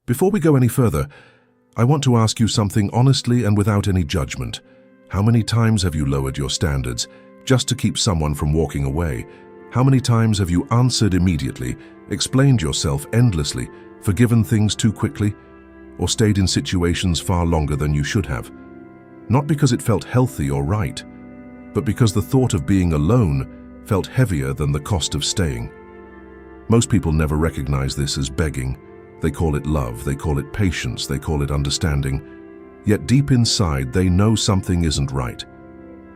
Before we go any further, I want to ask you something honestly and without any judgment. How many times have you lowered your standards just to keep someone from walking away? How many times have you answered immediately, explained yourself endlessly, forgiven things too quickly, or stayed in situations far longer than you should have? Not because it felt healthy or right, but because the thought of being alone felt heavier than the cost of staying. Most people never recognize this as begging. They call it love, they call it patience, they call it understanding. Yet deep inside, they know something isn't right.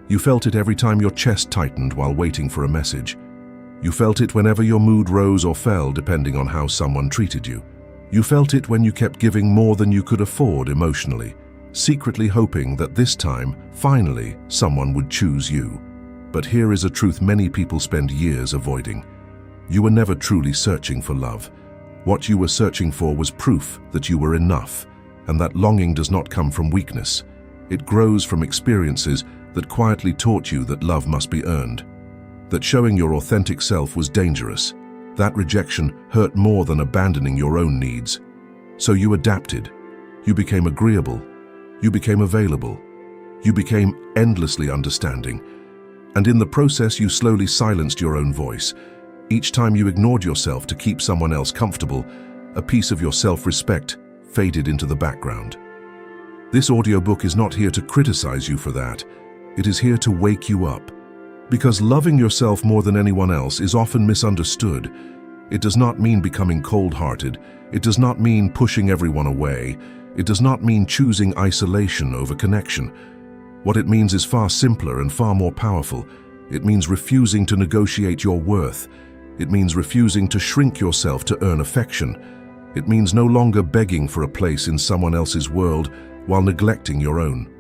You felt it every time your chest tightened while waiting for a message. You felt it whenever your mood rose or fell depending on how someone treated you. You felt it when you kept giving more than you could afford emotionally, secretly hoping that this time, finally, someone would choose you. But here is a truth many people spend years avoiding. You were never truly searching for love. What you were searching for was proof that you were enough, and that longing does not come from weakness. It grows from experiences that quietly taught you that love must be earned, that showing your authentic self was dangerous. That rejection hurt more than abandoning your own needs. So you adapted. You became agreeable. You became available. You became endlessly understanding. And in the process, you slowly silenced your own voice. Each time you ignored yourself to keep someone else comfortable, a piece of your self-respect faded into the background. This audiobook is not here to criticize you for that. It is here to wake you up. Because loving yourself more than anyone else is often misunderstood. It does not mean becoming cold-hearted. It does not mean pushing everyone away. It does not mean choosing isolation over connection. What it means is far simpler and far more powerful. It means refusing to negotiate your worth. It means refusing to shrink yourself to earn affection. It means no longer begging for a place in someone else's world while neglecting your own.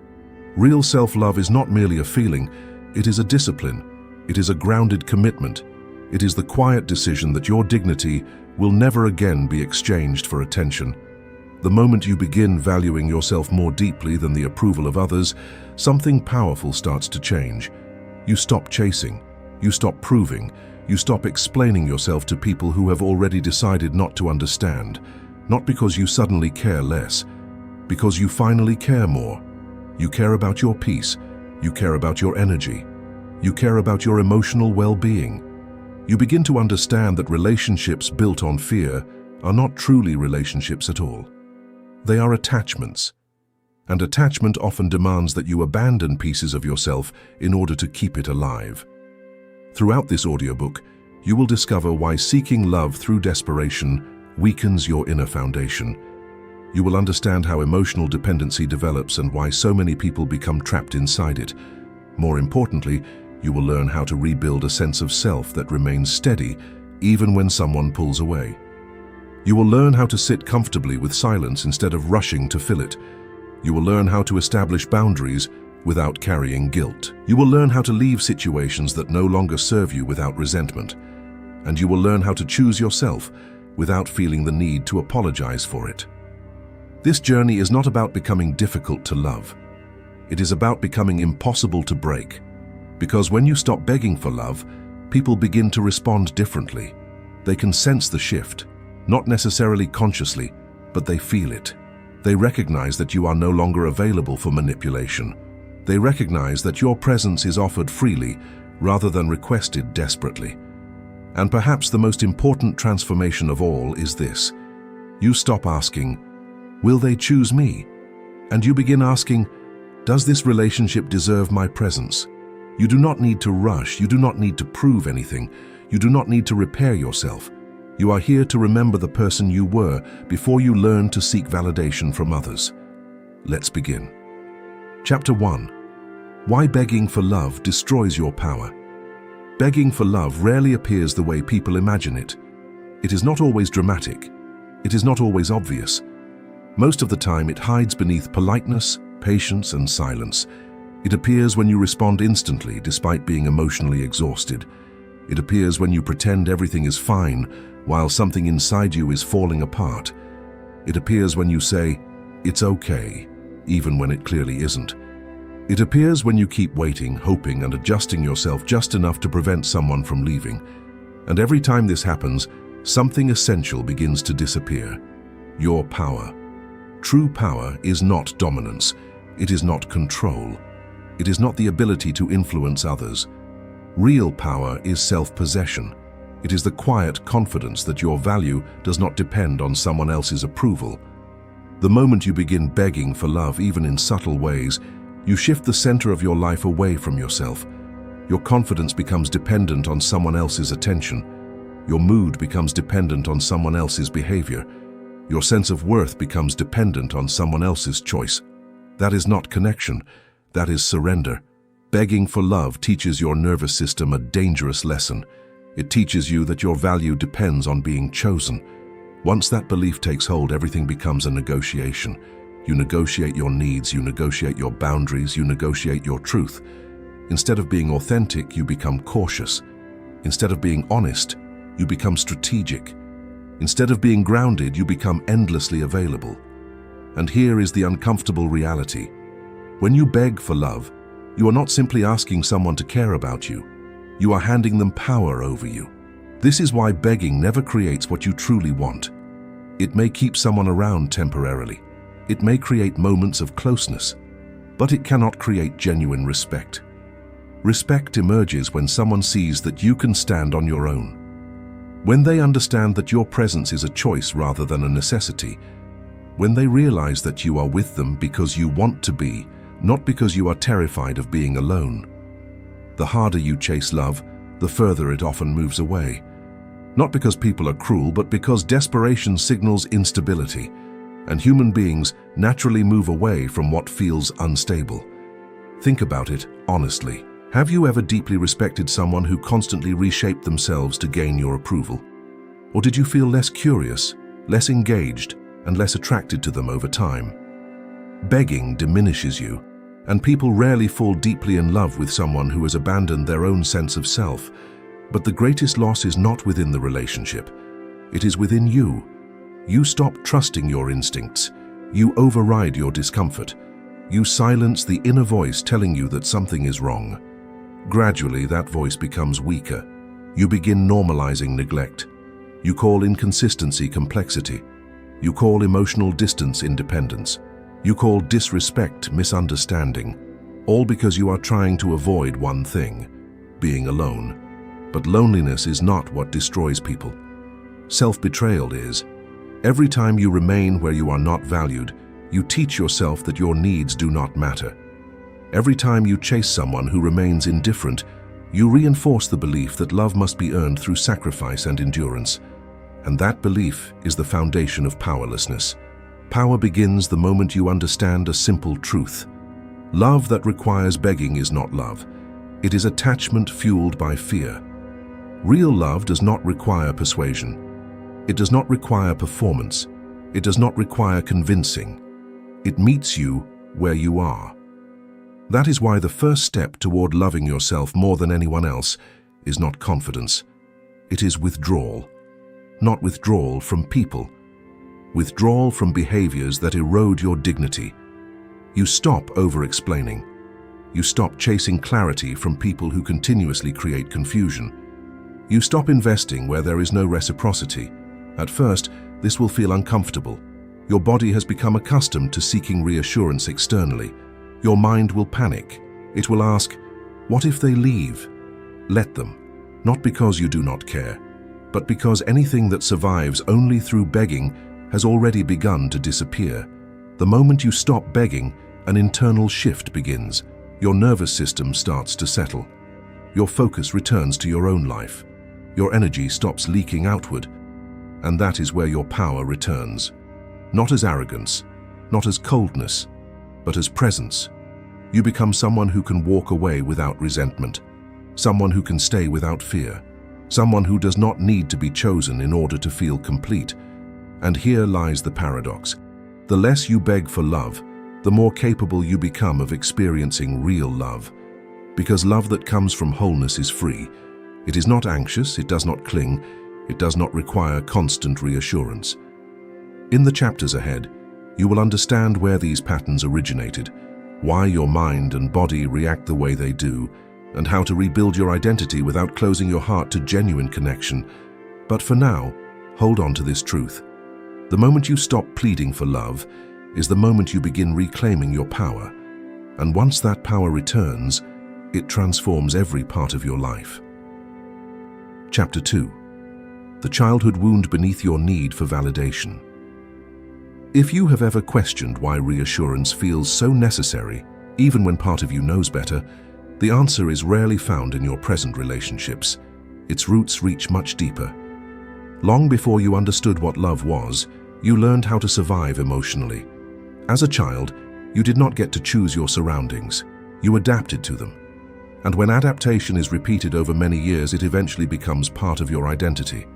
Real self-love is not merely a feeling, it is a discipline. It is a grounded commitment. It is the quiet decision that your dignity will never again be exchanged for attention. The moment you begin valuing yourself more deeply than the approval of others, something powerful starts to change. You stop chasing. You stop proving. You stop explaining yourself to people who have already decided not to understand. Not because you suddenly care less, because you finally care more. You care about your peace. You care about your energy. You care about your emotional well-being. You begin to understand that relationships built on fear are not truly relationships at all. They are attachments. And attachment often demands that you abandon pieces of yourself in order to keep it alive. Throughout this audiobook, you will discover why seeking love through desperation weakens your inner foundation. You will understand how emotional dependency develops and why so many people become trapped inside it. More importantly, you will learn how to rebuild a sense of self that remains steady even when someone pulls away. You will learn how to sit comfortably with silence instead of rushing to fill it. You will learn how to establish boundaries without carrying guilt. You will learn how to leave situations that no longer serve you without resentment. And you will learn how to choose yourself without feeling the need to apologize for it. This journey is not about becoming difficult to love. It is about becoming impossible to break. Because when you stop begging for love, people begin to respond differently. They can sense the shift, not necessarily consciously, but they feel it. They recognize that you are no longer available for manipulation. They recognize that your presence is offered freely rather than requested desperately. And perhaps the most important transformation of all is this. You stop asking, "Will they choose me?" And you begin asking, "Does this relationship deserve my presence?" You do not need to rush. You do not need to prove anything. You do not need to repair yourself. You are here to remember the person you were before you learn to seek validation from others. Let's begin. Chapter 1. Why begging for love destroys your power. Begging for love rarely appears the way people imagine it. It is not always dramatic. It is not always obvious. Most of the time, it hides beneath politeness, patience, and silence. It appears when you respond instantly despite being emotionally exhausted. It appears when you pretend everything is fine while something inside you is falling apart. It appears when you say, "It's okay," even when it clearly isn't. It appears when you keep waiting, hoping, and adjusting yourself just enough to prevent someone from leaving. And every time this happens, something essential begins to disappear. your power. True power is not dominance. It is not control. It is not the ability to influence others. Real power is self-possession. It is the quiet confidence that your value does not depend on someone else's approval. The moment you begin begging for love, even in subtle ways, you shift the center of your life away from yourself. Your confidence becomes dependent on someone else's attention. Your mood becomes dependent on someone else's behavior. Your sense of worth becomes dependent on someone else's choice. That is not connection. That is surrender. Begging for love teaches your nervous system a dangerous lesson. It teaches you that your value depends on being chosen. Once that belief takes hold, everything becomes a negotiation. You negotiate your needs, you negotiate your boundaries, you negotiate your truth. Instead of being authentic, you become cautious. Instead of being honest, you become strategic. Instead of being grounded, you become endlessly available. And here is the uncomfortable reality. When you beg for love, you are not simply asking someone to care about you. You are handing them power over you. This is why begging never creates what you truly want. It may keep someone around temporarily. It may create moments of closeness, but it cannot create genuine respect. Respect emerges when someone sees that you can stand on your own. When they understand that your presence is a choice rather than a necessity. When they realize that you are with them because you want to be, not because you are terrified of being alone. The harder you chase love, the further it often moves away. Not because people are cruel, but because desperation signals instability, and human beings naturally move away from what feels unstable. Think about it honestly. Have you ever deeply respected someone who constantly reshaped themselves to gain your approval? Or did you feel less curious, less engaged, and less attracted to them over time? Begging diminishes you, and people rarely fall deeply in love with someone who has abandoned their own sense of self. But the greatest loss is not within the relationship. It is within you. You stop trusting your instincts. You override your discomfort. You silence the inner voice telling you that something is wrong. Gradually, that voice becomes weaker. You begin normalizing neglect. You call inconsistency complexity. You call emotional distance independence. You call disrespect misunderstanding, all because you are trying to avoid one thing, being alone. But loneliness is not what destroys people. Self-betrayal is. Every time you remain where you are not valued, you teach yourself that your needs do not matter. Every time you chase someone who remains indifferent, you reinforce the belief that love must be earned through sacrifice and endurance. And that belief is the foundation of powerlessness. Power begins the moment you understand a simple truth. Love that requires begging is not love. It is attachment fueled by fear. Real love does not require persuasion. It does not require performance. It does not require convincing. It meets you where you are. That is why the first step toward loving yourself more than anyone else is not confidence. It is withdrawal. Not withdrawal from people. Withdrawal from behaviors that erode your dignity. You stop over-explaining. You stop chasing clarity from people who continuously create confusion. You stop investing where there is no reciprocity. At first, this will feel uncomfortable. Your body has become accustomed to seeking reassurance externally. Your mind will panic. It will ask, what if they leave? Let them. Not because you do not care, but because anything that survives only through begging has already begun to disappear. The moment you stop begging, an internal shift begins. Your nervous system starts to settle. Your focus returns to your own life. Your energy stops leaking outward. And that is where your power returns. Not as arrogance, not as coldness, but as presence. You become someone who can walk away without resentment, someone who can stay without fear, someone who does not need to be chosen in order to feel complete. And here lies the paradox. The less you beg for love, the more capable you become of experiencing real love. Because love that comes from wholeness is free. It is not anxious, it does not cling, it does not require constant reassurance. In the chapters ahead, you will understand where these patterns originated, why your mind and body react the way they do, and how to rebuild your identity without closing your heart to genuine connection. But for now, hold on to this truth. The moment you stop pleading for love is the moment you begin reclaiming your power. And once that power returns, it transforms every part of your life. Chapter 2. The childhood wound beneath your need for validation. If you have ever questioned why reassurance feels so necessary, even when part of you knows better, the answer is rarely found in your present relationships. Its roots reach much deeper. Long before you understood what love was, you learned how to survive emotionally. As a child, you did not get to choose your surroundings. You adapted to them. And when adaptation is repeated over many years, it eventually becomes part of your identity.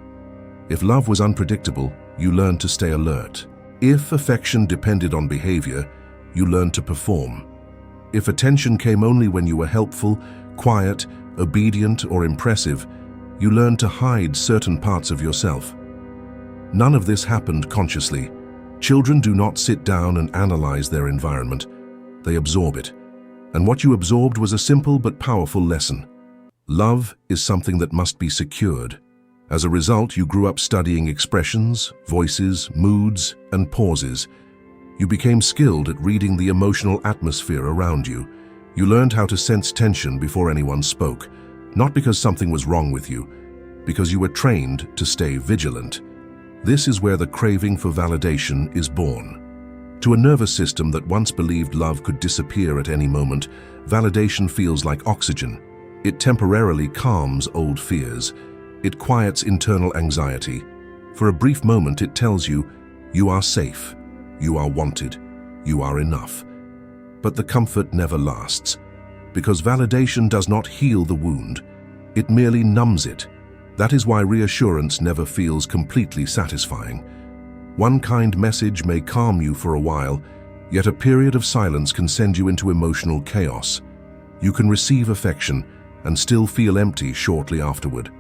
If love was unpredictable, you learned to stay alert. If affection depended on behavior, you learned to perform. If attention came only when you were helpful, quiet, obedient, or impressive, you learned to hide certain parts of yourself. None of this happened consciously. Children do not sit down and analyze their environment. They absorb it. And what you absorbed was a simple but powerful lesson. Love is something that must be secured. As a result, you grew up studying expressions, voices, moods, and pauses. You became skilled at reading the emotional atmosphere around you. You learned how to sense tension before anyone spoke, not because something was wrong with you, because you were trained to stay vigilant. This is where the craving for validation is born. To a nervous system that once believed love could disappear at any moment, validation feels like oxygen. It temporarily calms old fears. It quiets internal anxiety. For a brief moment, it tells you, you are safe, you are wanted, you are enough. But the comfort never lasts, because validation does not heal the wound. It merely numbs it. That is why reassurance never feels completely satisfying. One kind message may calm you for a while, yet a period of silence can send you into emotional chaos. You can receive affection and still feel empty shortly afterward.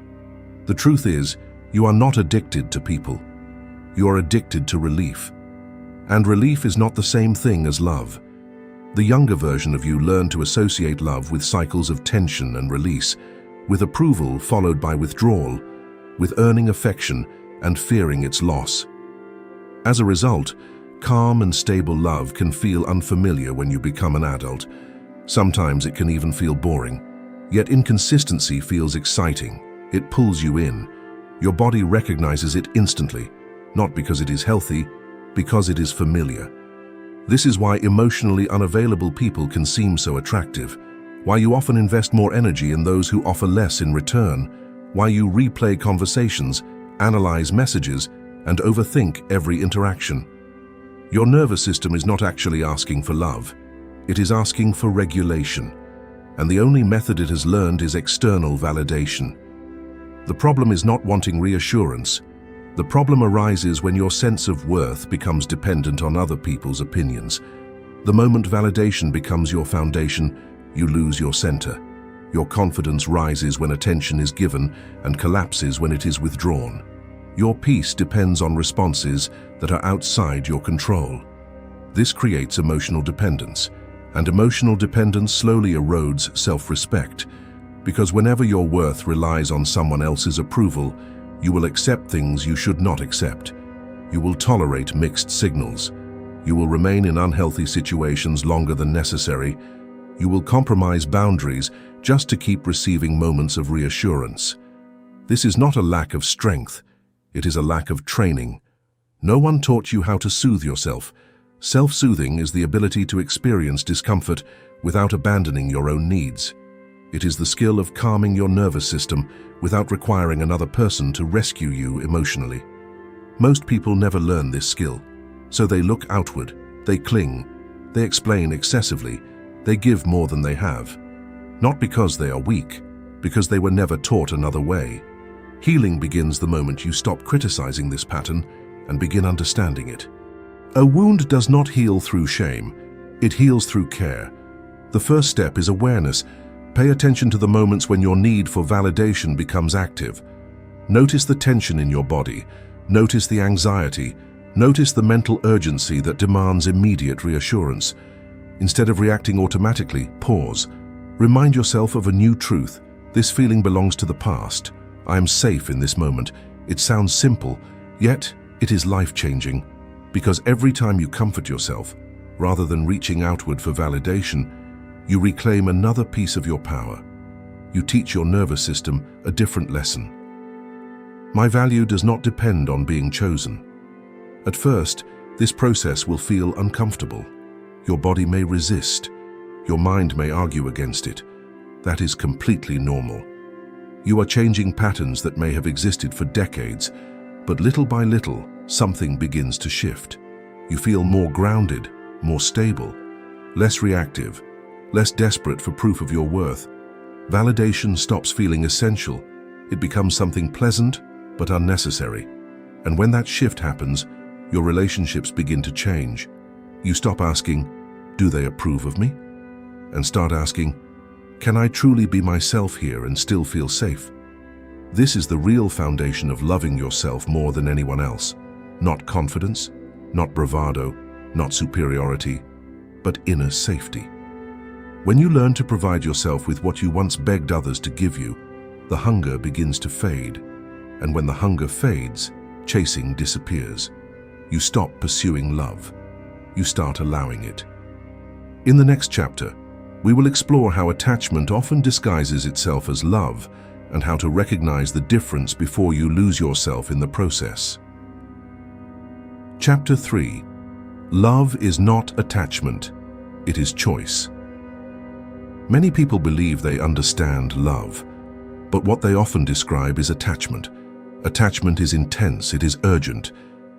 The truth is, you are not addicted to people. You are addicted to relief. And relief is not the same thing as love. The younger version of you learned to associate love with cycles of tension and release, with approval followed by withdrawal, with earning affection and fearing its loss. As a result, calm and stable love can feel unfamiliar when you become an adult. Sometimes it can even feel boring. Yet inconsistency feels exciting. It pulls you in. Your body recognizes it instantly, not because it is healthy, because it is familiar. This is why emotionally unavailable people can seem so attractive, why you often invest more energy in those who offer less in return, why you replay conversations, analyze messages, and overthink every interaction. Your nervous system is not actually asking for love. It is asking for regulation. And the only method it has learned is external validation. The problem is not wanting reassurance. The problem arises when your sense of worth becomes dependent on other people's opinions. The moment validation becomes your foundation, you lose your center. Your confidence rises when attention is given and collapses when it is withdrawn. Your peace depends on responses that are outside your control. This creates emotional dependence, and emotional dependence slowly erodes self-respect, because whenever your worth relies on someone else's approval, you will accept things you should not accept. You will tolerate mixed signals. You will remain in unhealthy situations longer than necessary. You will compromise boundaries just to keep receiving moments of reassurance. This is not a lack of strength. It is a lack of training. No one taught you how to soothe yourself. Self-soothing is the ability to experience discomfort without abandoning your own needs. It is the skill of calming your nervous system without requiring another person to rescue you emotionally. Most people never learn this skill, so they look outward, they cling, they explain excessively, they give more than they have. Not because they are weak, because they were never taught another way. Healing begins the moment you stop criticizing this pattern and begin understanding it. A wound does not heal through shame. It heals through care. The first step is awareness. Pay attention to the moments when your need for validation becomes active. Notice the tension in your body. Notice the anxiety. Notice the mental urgency that demands immediate reassurance. Instead of reacting automatically, pause. Remind yourself of a new truth. This feeling belongs to the past. I am safe in this moment. It sounds simple, yet It is life-changing because every time you comfort yourself, rather than reaching outward for validation, you reclaim another piece of your power. You teach your nervous system a different lesson. My value does not depend on being chosen. At first, this process will feel uncomfortable. Your body may resist. Your mind may argue against it. That is completely normal. You are changing patterns that may have existed for decades, but little by little, something begins to shift. You feel more grounded, more stable, less reactive, less desperate for proof of your worth. Validation stops feeling essential. It becomes something pleasant but unnecessary. And when that shift happens, your relationships begin to change. You stop asking, "Do they approve of me?" and start asking, "Can I truly be myself here and still feel safe?" This is the real foundation of loving yourself more than anyone else. Not confidence, not bravado, not superiority, but inner safety. When you learn to provide yourself with what you once begged others to give you, the hunger begins to fade. And when the hunger fades, chasing disappears. You stop pursuing love. You start allowing it. In the next chapter, we will explore how attachment often disguises itself as love and how to recognize the difference before you lose yourself in the process. Chapter 3. Love is not attachment, it is choice. Many people believe they understand love, but what they often describe is attachment. Attachment is intense, it is urgent.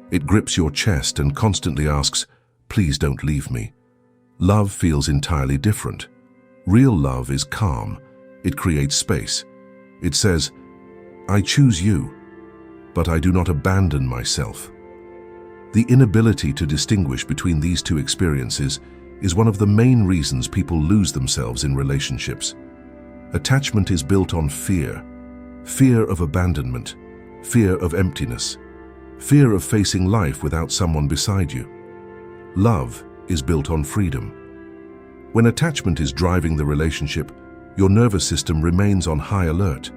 It grips your chest and constantly asks, "Please don't leave me." Love feels entirely different. Real love is calm. It creates space. It says, "I choose you, but I do not abandon myself." The inability to distinguish between these two experiences is one of the main reasons people lose themselves in relationships. Attachment is built on fear. Fear of abandonment, fear of emptiness, fear of facing life without someone beside you. Love is built on freedom. When attachment is driving the relationship, your nervous system remains on high alert.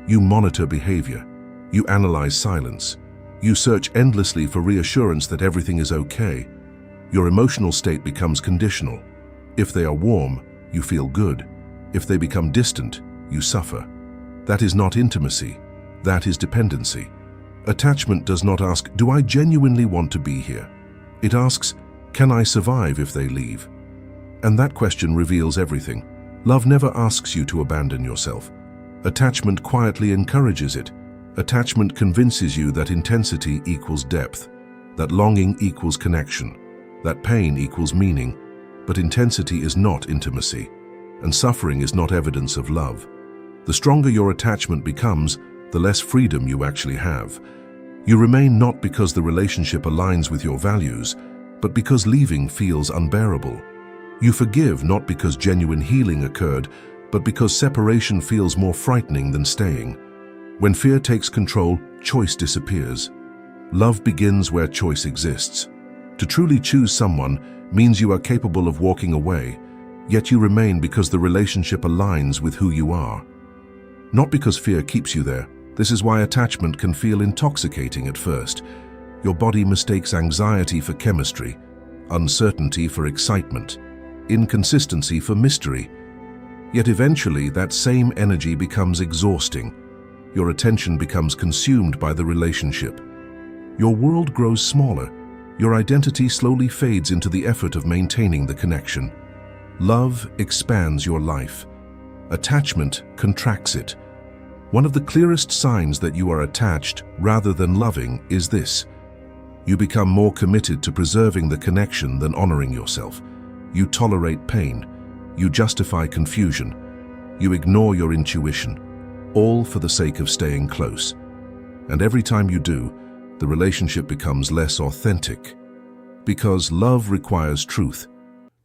You monitor behavior. You analyze silence. You search endlessly for reassurance that everything is okay. Your emotional state becomes conditional. If they are warm, you feel good. If they become distant, you suffer. That is not intimacy. That is dependency. Attachment does not ask, "Do I genuinely want to be here?" It asks, "Can I survive if they leave?" And that question reveals everything. Love never asks you to abandon yourself. Attachment quietly encourages it. Attachment convinces you that intensity equals depth, that longing equals connection, that pain equals meaning. But intensity is not intimacy, and suffering is not evidence of love. The stronger your attachment becomes, the less freedom you actually have. You remain not because the relationship aligns with your values, but because leaving feels unbearable. You forgive not because genuine healing occurred, but because separation feels more frightening than staying. When fear takes control, choice disappears. Love begins where choice exists. To truly choose someone means you are capable of walking away, yet you remain because the relationship aligns with who you are. Not because fear keeps you there. This is why attachment can feel intoxicating at first. Your body mistakes anxiety for chemistry, uncertainty for excitement, inconsistency for mystery. Yet eventually that same energy becomes exhausting. Your attention becomes consumed by the relationship. Your world grows smaller. Your identity slowly fades into the effort of maintaining the connection. Love expands your life. Attachment contracts it. One of the clearest signs that you are attached rather than loving is this. You become more committed to preserving the connection than honoring yourself. You tolerate pain. You justify confusion. You ignore your intuition, all for the sake of staying close. And every time you do, the relationship becomes less authentic. Because love requires truth.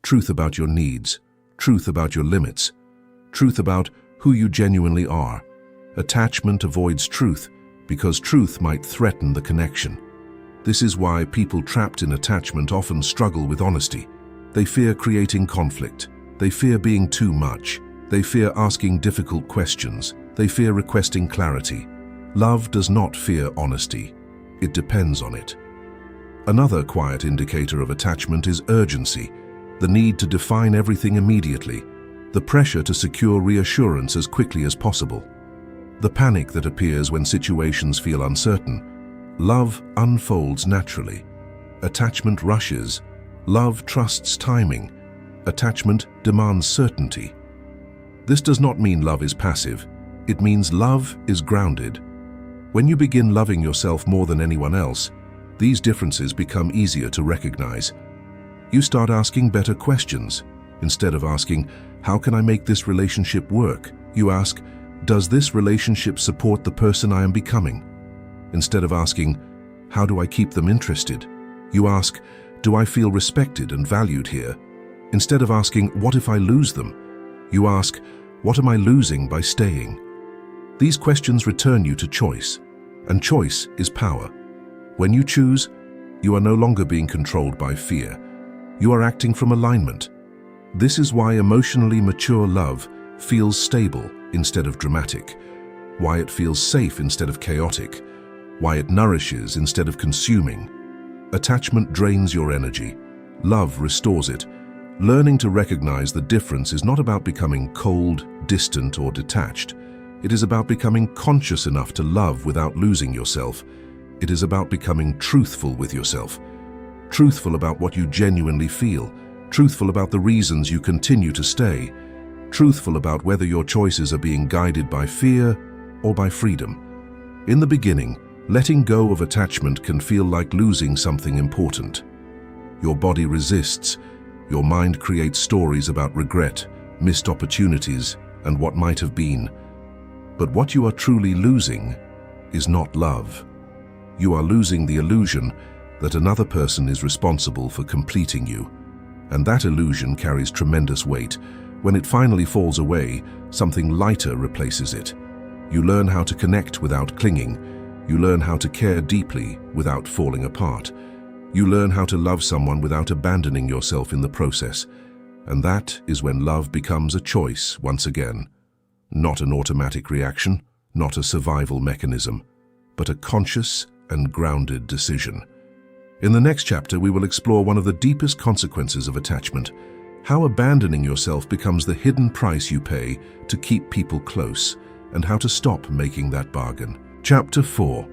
Truth about your needs. Truth about your limits. Truth about who you genuinely are. Attachment avoids truth because truth might threaten the connection. This is why people trapped in attachment often struggle with honesty. They fear creating conflict. They fear being too much. They fear asking difficult questions. They fear requesting clarity. Love does not fear honesty. it depends on it. Another quiet indicator of attachment is urgency, the need to define everything immediately, the pressure to secure reassurance as quickly as possible, the panic that appears when situations feel uncertain. Love unfolds naturally. Attachment rushes. Love trusts timing. Attachment demands certainty. This does not mean love is passive. It means love is grounded. When you begin loving yourself more than anyone else, these differences become easier to recognize. You start asking better questions. Instead of asking, "How can I make this relationship work?" you ask, "Does this relationship support the person I am becoming?" Instead of asking, "How do I keep them interested?" you ask, "Do I feel respected and valued here?" Instead of asking, "What if I lose them?" you ask, "What am I losing by staying?" These questions return you to choice, and choice is power. When you choose, you are no longer being controlled by fear. You are acting from alignment. This is why emotionally mature love feels stable instead of dramatic, why it feels safe instead of chaotic, why it nourishes instead of consuming. Attachment drains your energy. Love restores it. Learning to recognize the difference is not about becoming cold, distant, or detached. It is about becoming conscious enough to love without losing yourself. It is about becoming truthful with yourself. Truthful about what you genuinely feel. Truthful about the reasons you continue to stay. Truthful about whether your choices are being guided by fear or by freedom. In the beginning, letting go of attachment can feel like losing something important. Your body resists. Your mind creates stories about regret, missed opportunities, and what might have been. But what you are truly losing is not love. You are losing the illusion that another person is responsible for completing you. And that illusion carries tremendous weight. When it finally falls away, something lighter replaces it. You learn how to connect without clinging. You learn how to care deeply without falling apart. You learn how to love someone without abandoning yourself in the process. And that is when love becomes a choice once again. Not an automatic reaction, not a survival mechanism, but a conscious and grounded decision. In the next chapter, we will explore one of the deepest consequences of attachment, how abandoning yourself becomes the hidden price you pay to keep people close, and how to stop making that bargain. Chapter 4.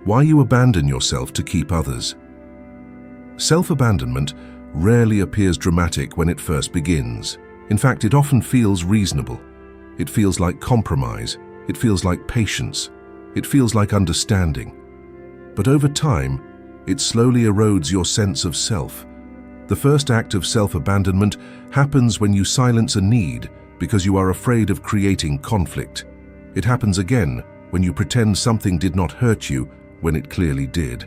Why you abandon yourself to keep others. Self-abandonment rarely appears dramatic when it first begins. In fact, it often feels reasonable. It feels like compromise. It feels like patience. It feels like understanding. But over time, it slowly erodes your sense of self. The first act of self-abandonment happens when you silence a need because you are afraid of creating conflict. It happens again when you pretend something did not hurt you when it clearly did.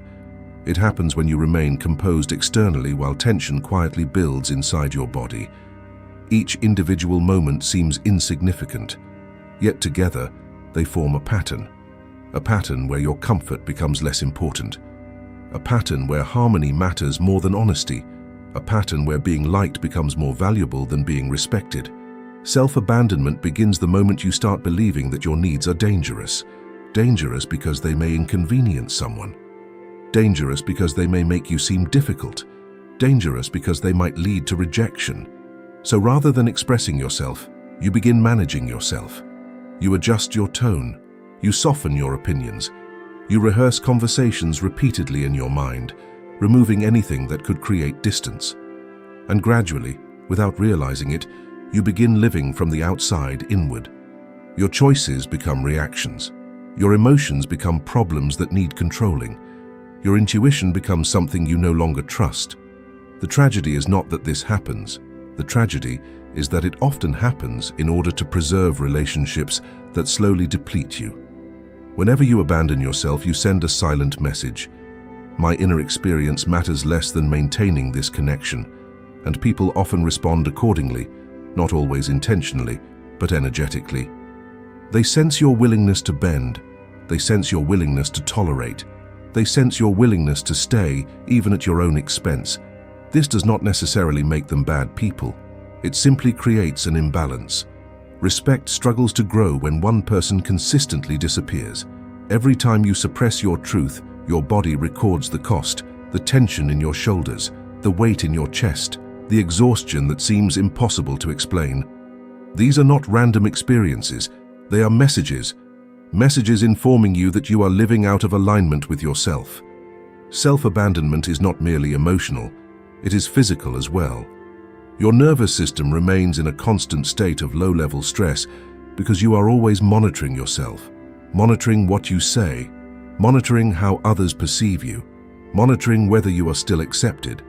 It happens when you remain composed externally while tension quietly builds inside your body. Each individual moment seems insignificant, yet together they form a pattern where your comfort becomes less important, a pattern where harmony matters more than honesty, a pattern where being liked becomes more valuable than being respected. Self-abandonment begins the moment you start believing that your needs are dangerous. Dangerous because they may inconvenience someone. Dangerous because they may make you seem difficult. Dangerous because they might lead to rejection. So rather than expressing yourself, you begin managing yourself. You adjust your tone. You soften your opinions. You rehearse conversations repeatedly in your mind, removing anything that could create distance. And gradually, without realizing it, you begin living from the outside inward. Your choices become reactions. Your emotions become problems that need controlling. Your intuition becomes something you no longer trust. The tragedy is not that this happens. The tragedy is that it often happens in order to preserve relationships that slowly deplete you. Whenever you abandon yourself, you send a silent message. My inner experience matters less than maintaining this connection, and people often respond accordingly, not always intentionally, but energetically. They sense your willingness to bend. They sense your willingness to tolerate. They sense your willingness to stay, even at your own expense. This does not necessarily make them bad people. It simply creates an imbalance. Respect struggles to grow when one person consistently disappears. Every time you suppress your truth, Your body records the cost, the tension in your shoulders, the weight in your chest, the exhaustion that seems impossible to explain. These are not random experiences, they are messages. Messages informing you that you are living out of alignment with yourself. Self-abandonment is not merely emotional, it is physical as well. Your nervous system remains in a constant state of low-level stress because you are always monitoring yourself, monitoring what you say, monitoring how others perceive you, monitoring whether you are still accepted.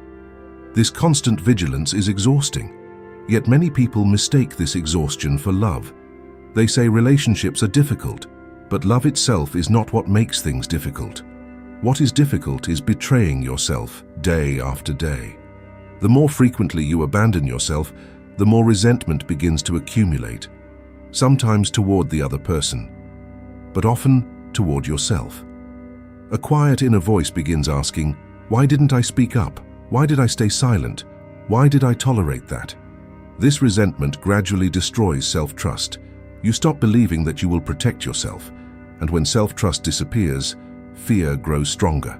This constant vigilance is exhausting, yet many people mistake this exhaustion for love. They say relationships are difficult, but love itself is not what makes things difficult. What is difficult is betraying yourself day after day. The more frequently you abandon yourself, the more resentment begins to accumulate, sometimes toward the other person, but often toward yourself. A quiet inner voice begins asking, "Why didn't I speak up? Why did I stay silent? Why did I tolerate that?" This resentment gradually destroys self-trust. You stop believing that you will protect yourself, and when self-trust disappears, fear grows stronger.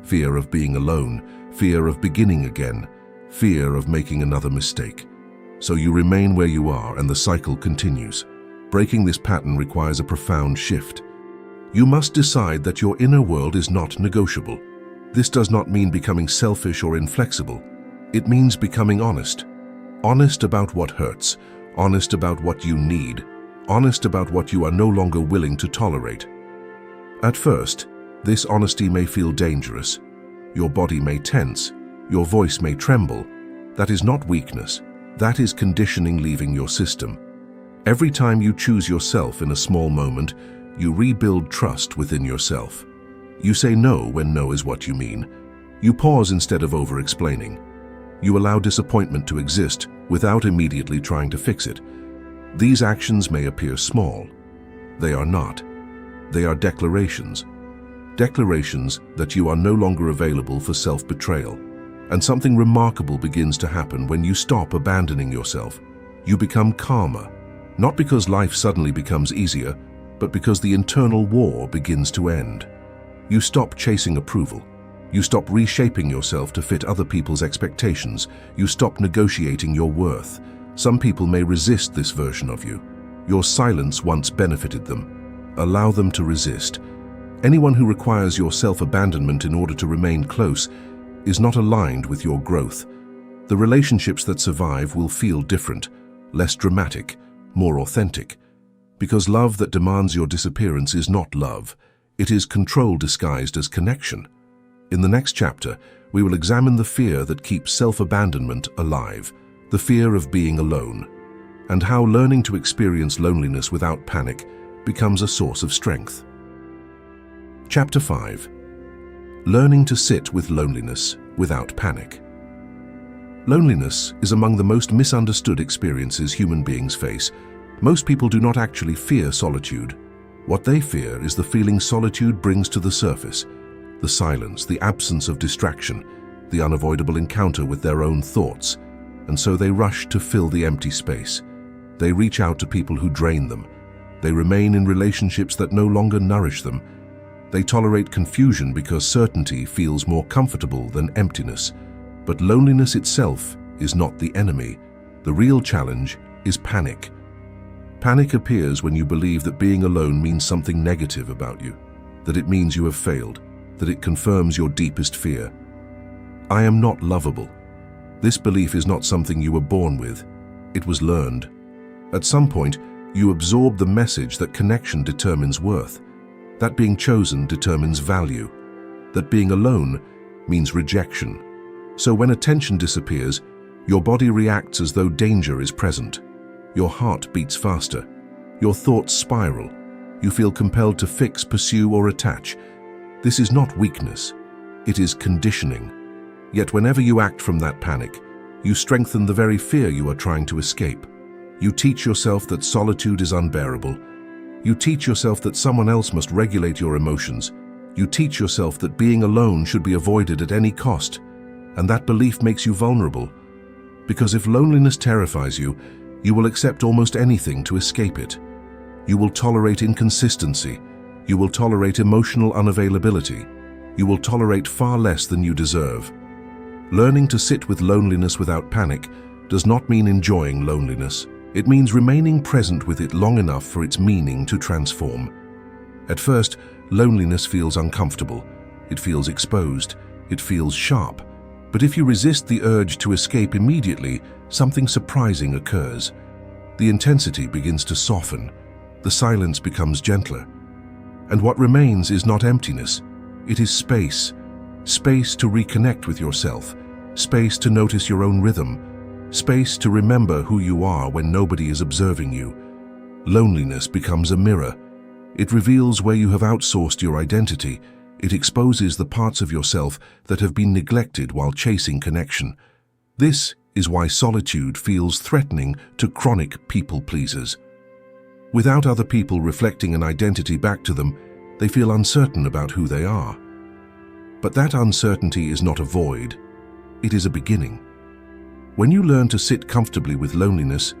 Fear of being alone, fear of beginning again, fear of making another mistake. So you remain where you are and the cycle continues. Breaking this pattern requires a profound shift. You must decide that your inner world is not negotiable. This does not mean becoming selfish or inflexible. It means becoming honest. Honest about what hurts, honest about what you need, honest about what you are no longer willing to tolerate. At first, this honesty may feel dangerous. Your body may tense, your voice may tremble. That is not weakness. That is conditioning leaving your system. Every time you choose yourself in a small moment, you rebuild trust within yourself. You say no when no is what you mean. You pause instead of over-explaining. You allow disappointment to exist without immediately trying to fix it. These actions may appear small. They are not. They are declarations. Declarations that you are no longer available for self-betrayal. And something remarkable begins to happen when you stop abandoning yourself. You become calmer, not because life suddenly becomes easier, but because the internal war begins to end. You stop chasing approval. You stop reshaping yourself to fit other people's expectations. You stop negotiating your worth. Some people may resist this version of you. Your silence once benefited them. Allow them to resist. Anyone who requires your self-abandonment in order to remain close is not aligned with your growth. The relationships that survive will feel different, less dramatic, more authentic. Because love that demands your disappearance is not love. It is control disguised as connection. In the next chapter, we will examine the fear that keeps self-abandonment alive, the fear of being alone, and how learning to experience loneliness without panic becomes a source of strength. Chapter 5. Learning to sit with loneliness without panic. Loneliness is among the most misunderstood experiences human beings face. Most people do not actually fear solitude. What they fear is the feeling solitude brings to the surface, the silence, the absence of distraction, the unavoidable encounter with their own thoughts, and so they rush to fill the empty space. They reach out to people who drain them. They remain in relationships that no longer nourish them. They tolerate confusion because certainty feels more comfortable than emptiness. But loneliness itself is not the enemy. The real challenge is panic. Panic appears when you believe that being alone means something negative about you, that it means you have failed, that it confirms your deepest fear. I am not lovable. This belief is not something you were born with. It was learned. At some point, you absorb the message that connection determines worth, that being chosen determines value, that being alone means rejection. So when attention disappears, your body reacts as though danger is present. Your heart beats faster. Your thoughts spiral. You feel compelled to fix, pursue, or attach. This is not weakness. It is conditioning. Yet whenever you act from that panic, you strengthen the very fear you are trying to escape. You teach yourself that solitude is unbearable. You teach yourself that someone else must regulate your emotions. You teach yourself that being alone should be avoided at any cost. And that belief makes you vulnerable. Because if loneliness terrifies you, you will accept almost anything to escape it. You will tolerate inconsistency. You will tolerate emotional unavailability. you will tolerate far less than you deserve. Learning to sit with loneliness without panic does not mean enjoying loneliness. It means remaining present with it long enough for its meaning to transform. At first, loneliness feels uncomfortable. It feels exposed. It feels sharp. But if you resist the urge to escape immediately, something surprising occurs. The intensity begins to soften. The silence becomes gentler. And what remains is not emptiness. It is space. Space to reconnect with yourself. Space to notice your own rhythm. Space to remember who you are when nobody is observing you. Loneliness becomes a mirror. It reveals where you have outsourced your identity. It exposes the parts of yourself that have been neglected while chasing connection. This is why solitude feels threatening to chronic people-pleasers. Without other people reflecting an identity back to them, they feel uncertain about who they are. But that uncertainty is not a void. It is a beginning. When you learn to sit comfortably with loneliness,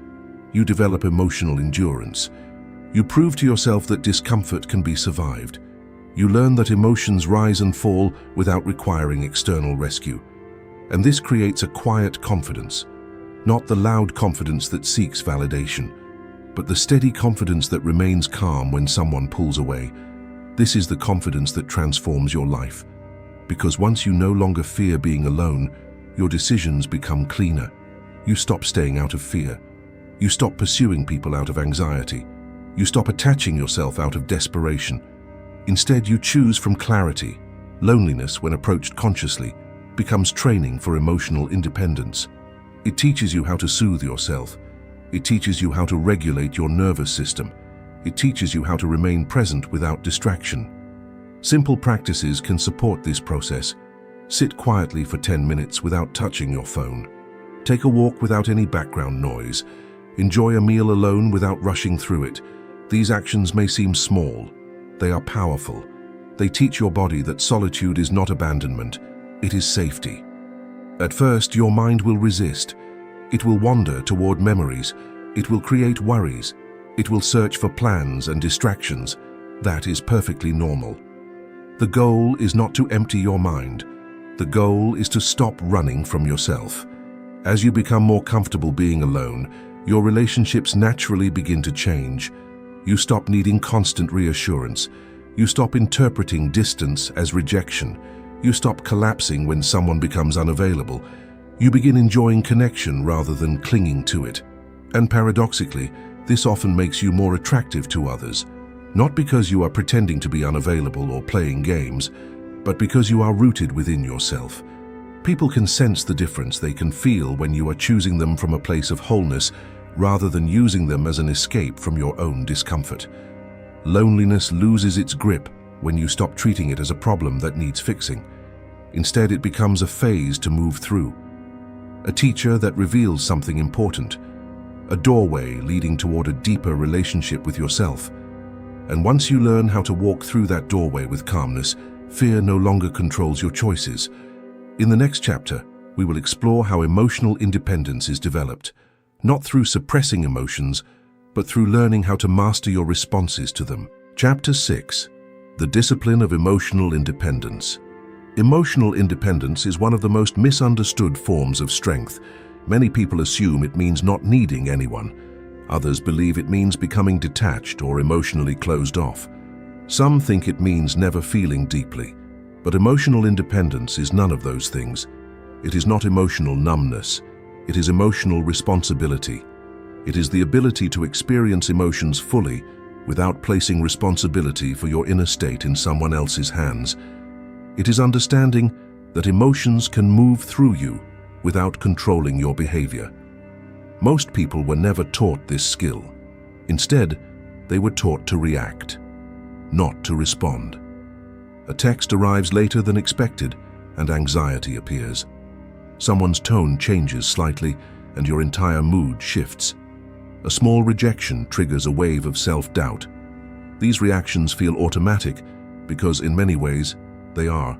you develop emotional endurance. You prove to yourself that discomfort can be survived. You learn that emotions rise and fall without requiring external rescue. And this creates a quiet confidence, not the loud confidence that seeks validation, but the steady confidence that remains calm when someone pulls away. This is the confidence that transforms your life. Because once you no longer fear being alone, your decisions become cleaner. You stop staying out of fear. You stop pursuing people out of anxiety. You stop attaching yourself out of desperation. Instead, you choose from clarity. Loneliness, when approached consciously, becomes training for emotional independence. It teaches you how to soothe yourself. It teaches you how to regulate your nervous system. It teaches you how to remain present without distraction. Simple practices can support this process. Sit quietly for 10 minutes without touching your phone. Take a walk without any background noise. Enjoy a meal alone without rushing through it. These actions may seem small. They are powerful. They teach your body that solitude is not abandonment. It is safety. At first, your mind will resist. It will wander toward memories. It will create worries. It will search for plans and distractions. That is perfectly normal. The goal is not to empty your mind. The goal is to stop running from yourself. As you become more comfortable being alone, your relationships naturally begin to change. You stop needing constant reassurance. You stop interpreting distance as rejection. You stop collapsing when someone becomes unavailable. You begin enjoying connection rather than clinging to it. And paradoxically, this often makes you more attractive to others. Not because you are pretending to be unavailable or playing games, but because you are rooted within yourself. People can sense the difference. They can feel when you are choosing them from a place of wholeness rather than using them as an escape from your own discomfort. Loneliness loses its grip when you stop treating it as a problem that needs fixing. Instead, it becomes a phase to move through. A teacher that reveals something important. A doorway leading toward a deeper relationship with yourself. And once you learn how to walk through that doorway with calmness, fear no longer controls your choices. In the next chapter, we will explore how emotional independence is developed, not through suppressing emotions, but through learning how to master your responses to them. Chapter 6. The Discipline of Emotional Independence. Emotional independence is one of the most misunderstood forms of strength. Many people assume it means not needing anyone. Others believe it means becoming detached or emotionally closed off. Some think it means never feeling deeply. But emotional independence is none of those things. It is not emotional numbness. It is emotional responsibility. It is the ability to experience emotions fully without placing responsibility for your inner state in someone else's hands. It is understanding that emotions can move through you without controlling your behavior. Most people were never taught this skill. Instead, they were taught to react, not to respond. A text arrives later than expected, and anxiety appears. Someone's tone changes slightly, and your entire mood shifts. A small rejection triggers a wave of self-doubt. These reactions feel automatic because, in many ways, they are.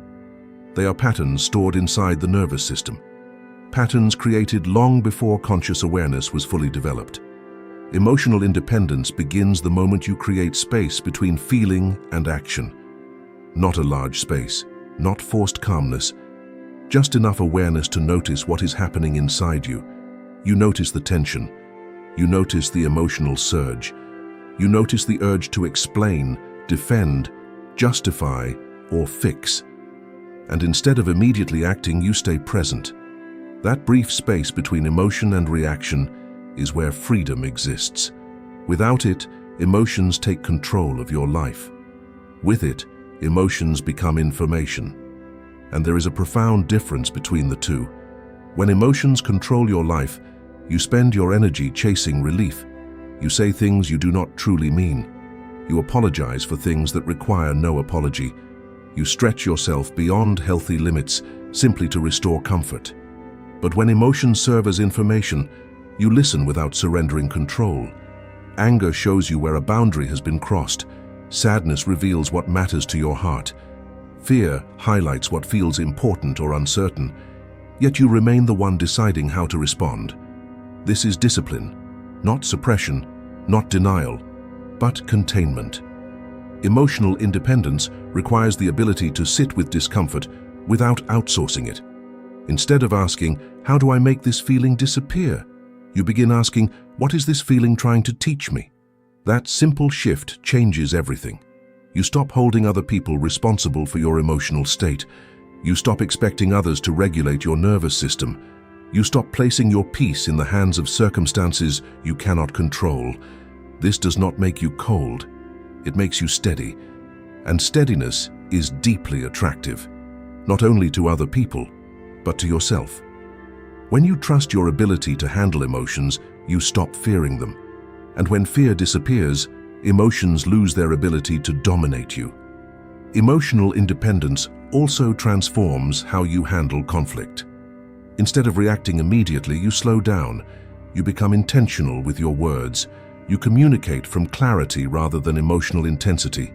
They are patterns stored inside the nervous system. Patterns created long before conscious awareness was fully developed. Emotional independence begins the moment you create space between feeling and action. Not a large space, not forced calmness, just enough awareness to notice what is happening inside you. You notice the tension. You notice the emotional surge. You notice the urge to explain, defend, justify, or fix. And instead of immediately acting, you stay present. That brief space between emotion and reaction is where freedom exists. Without it, emotions take control of your life. With it, emotions become information. And there is a profound difference between the two. When emotions control your life, you spend your energy chasing relief. You say things you do not truly mean. You apologize for things that require no apology. You stretch yourself beyond healthy limits simply to restore comfort. But when emotions serve as information, you listen without surrendering control. Anger shows you where a boundary has been crossed. Sadness reveals what matters to your heart. Fear highlights what feels important or uncertain, yet you remain the one deciding how to respond. This is discipline, not suppression, not denial, but containment. Emotional independence requires the ability to sit with discomfort without outsourcing it. Instead of asking, "How do I make this feeling disappear?" you begin asking, "What is this feeling trying to teach me?" That simple shift changes everything. You stop holding other people responsible for your emotional state. You stop expecting others to regulate your nervous system. You stop placing your peace in the hands of circumstances you cannot control. This does not make you cold. It makes you steady. And steadiness is deeply attractive, not only to other people, but to yourself. When you trust your ability to handle emotions, you stop fearing them. And when fear disappears, emotions lose their ability to dominate you. Emotional independence also transforms how you handle conflict. Instead of reacting immediately, you slow down. You become intentional with your words. You communicate from clarity rather than emotional intensity.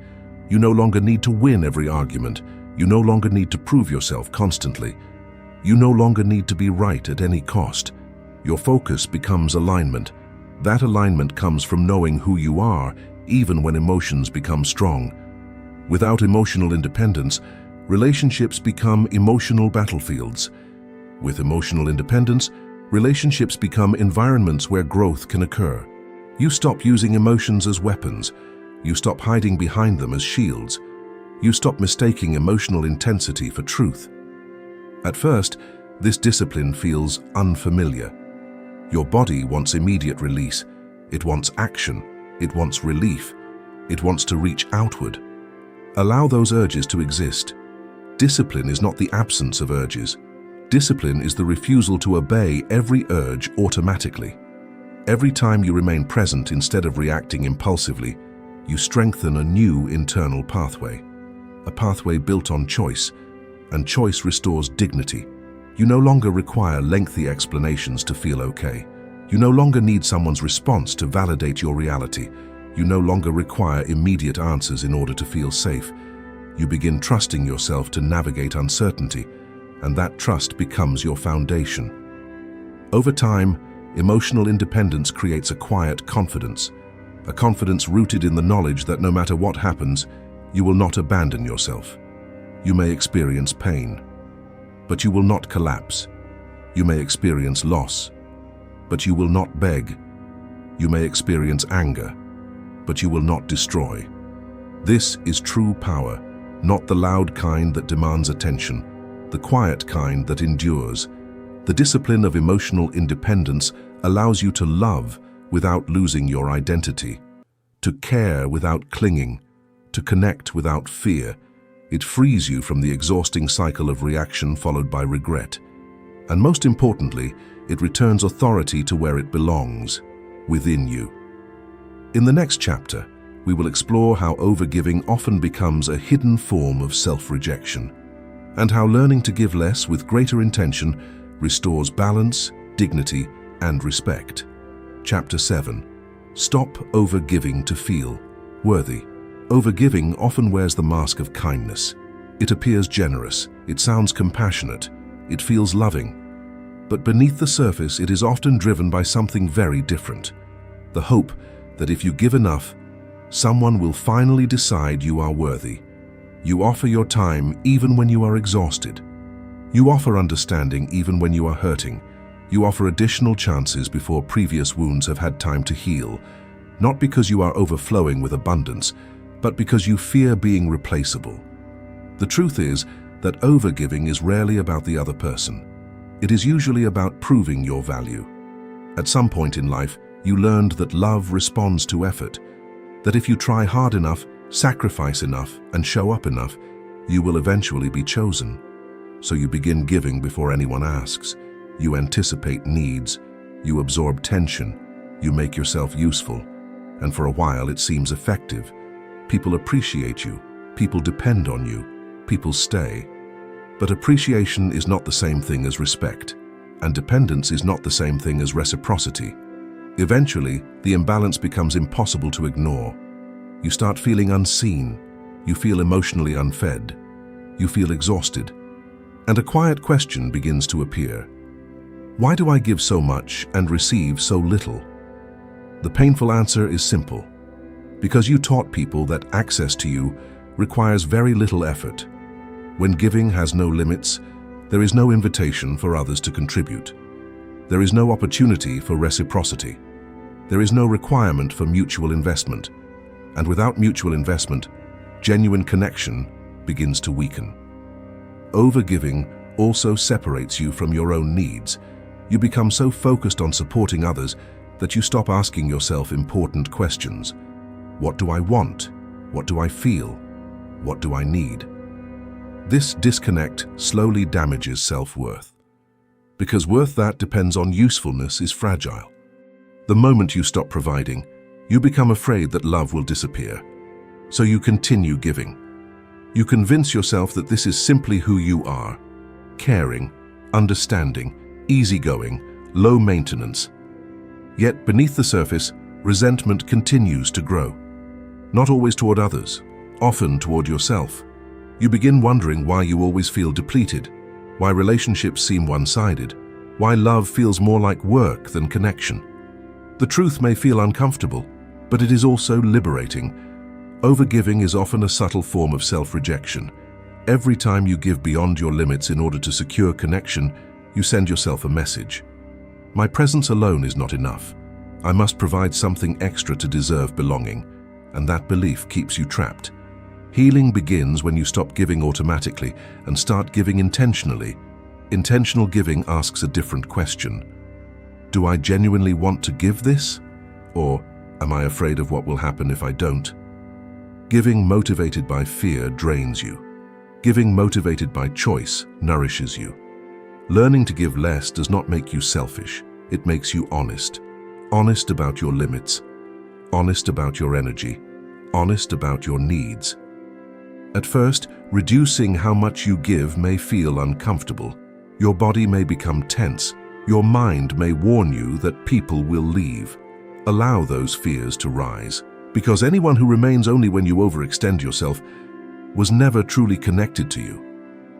You no longer need to win every argument. You no longer need to prove yourself constantly. You no longer need to be right at any cost. Your focus becomes alignment. That alignment comes from knowing who you are, even when emotions become strong. Without emotional independence, relationships become emotional battlefields. With emotional independence, relationships become environments where growth can occur. You stop using emotions as weapons. You stop hiding behind them as shields. You stop mistaking emotional intensity for truth. At first, this discipline feels unfamiliar. Your body wants immediate release. It wants action. It wants relief. It wants to reach outward. Allow those urges to exist. Discipline is not the absence of urges. Discipline is the refusal to obey every urge automatically. Every time you remain present instead of reacting impulsively, you strengthen a new internal pathway. A pathway built on choice, and choice restores dignity. You no longer require lengthy explanations to feel okay. You no longer need someone's response to validate your reality. You no longer require immediate answers in order to feel safe. You begin trusting yourself to navigate uncertainty, and that trust becomes your foundation. Over time, emotional independence creates a quiet confidence, a confidence rooted in the knowledge that no matter what happens, you will not abandon yourself. You may experience pain, but you will not collapse. You may experience loss, but you will not beg. You may experience anger, but you will not destroy. This is true power, not the loud kind that demands attention, the quiet kind that endures. The discipline of emotional independence allows you to love without losing your identity, to care without clinging, to connect without fear. It frees you from the exhausting cycle of reaction followed by regret. And most importantly, it returns authority to where it belongs, within you. In the next chapter, we will explore how overgiving often becomes a hidden form of self-rejection, and how learning to give less with greater intention restores balance, dignity, and respect. Chapter 7. Stop overgiving to feel worthy. Overgiving often wears the mask of kindness. It appears generous, it sounds compassionate, it feels loving. But beneath the surface, it is often driven by something very different. The hope that if you give enough, someone will finally decide you are worthy. You offer your time even when you are exhausted. You offer understanding even when you are hurting. You offer additional chances before previous wounds have had time to heal, not because you are overflowing with abundance, but because you fear being replaceable. The truth is that overgiving is rarely about the other person. It is usually about proving your value. At some point in life, you learned that love responds to effort, that if you try hard enough, sacrifice enough, and show up enough, you will eventually be chosen. So you begin giving before anyone asks. You anticipate needs, you absorb tension, you make yourself useful, and for a while it seems effective. People appreciate you, people depend on you, people stay. But appreciation is not the same thing as respect, and dependence is not the same thing as reciprocity. Eventually, the imbalance becomes impossible to ignore. You start feeling unseen, you feel emotionally unfed, you feel exhausted, and a quiet question begins to appear. Why do I give so much and receive so little? The painful answer is simple. Because you taught people that access to you requires very little effort. When giving has no limits, there is no invitation for others to contribute. There is no opportunity for reciprocity. There is no requirement for mutual investment. And without mutual investment, genuine connection begins to weaken. Overgiving also separates you from your own needs. You become so focused on supporting others that you stop asking yourself important questions. What do I want? What do I feel? What do I need? This disconnect slowly damages self-worth. Because worth that depends on usefulness is fragile. The moment you stop providing, you become afraid that love will disappear. So you continue giving. You convince yourself that this is simply who you are. Caring, understanding, easygoing, low maintenance. Yet beneath the surface, resentment continues to grow. Not always toward others, often toward yourself. You begin wondering why you always feel depleted, why relationships seem one-sided, why love feels more like work than connection. The truth may feel uncomfortable, but it is also liberating. Overgiving is often a subtle form of self-rejection. Every time you give beyond your limits in order to secure connection, you send yourself a message. My presence alone is not enough. I must provide something extra to deserve belonging, and that belief keeps you trapped. Healing begins when you stop giving automatically and start giving intentionally. Intentional giving asks a different question. Do I genuinely want to give this? Or am I afraid of what will happen if I don't? Giving motivated by fear drains you. Giving motivated by choice nourishes you. Learning to give less does not make you selfish. It makes you honest. Honest about your limits. Honest about your energy. Honest about your needs. At first, reducing how much you give may feel uncomfortable. Your body may become tense. Your mind may warn you that people will leave. Allow those fears to rise, because anyone who remains only when you overextend yourself was never truly connected to you.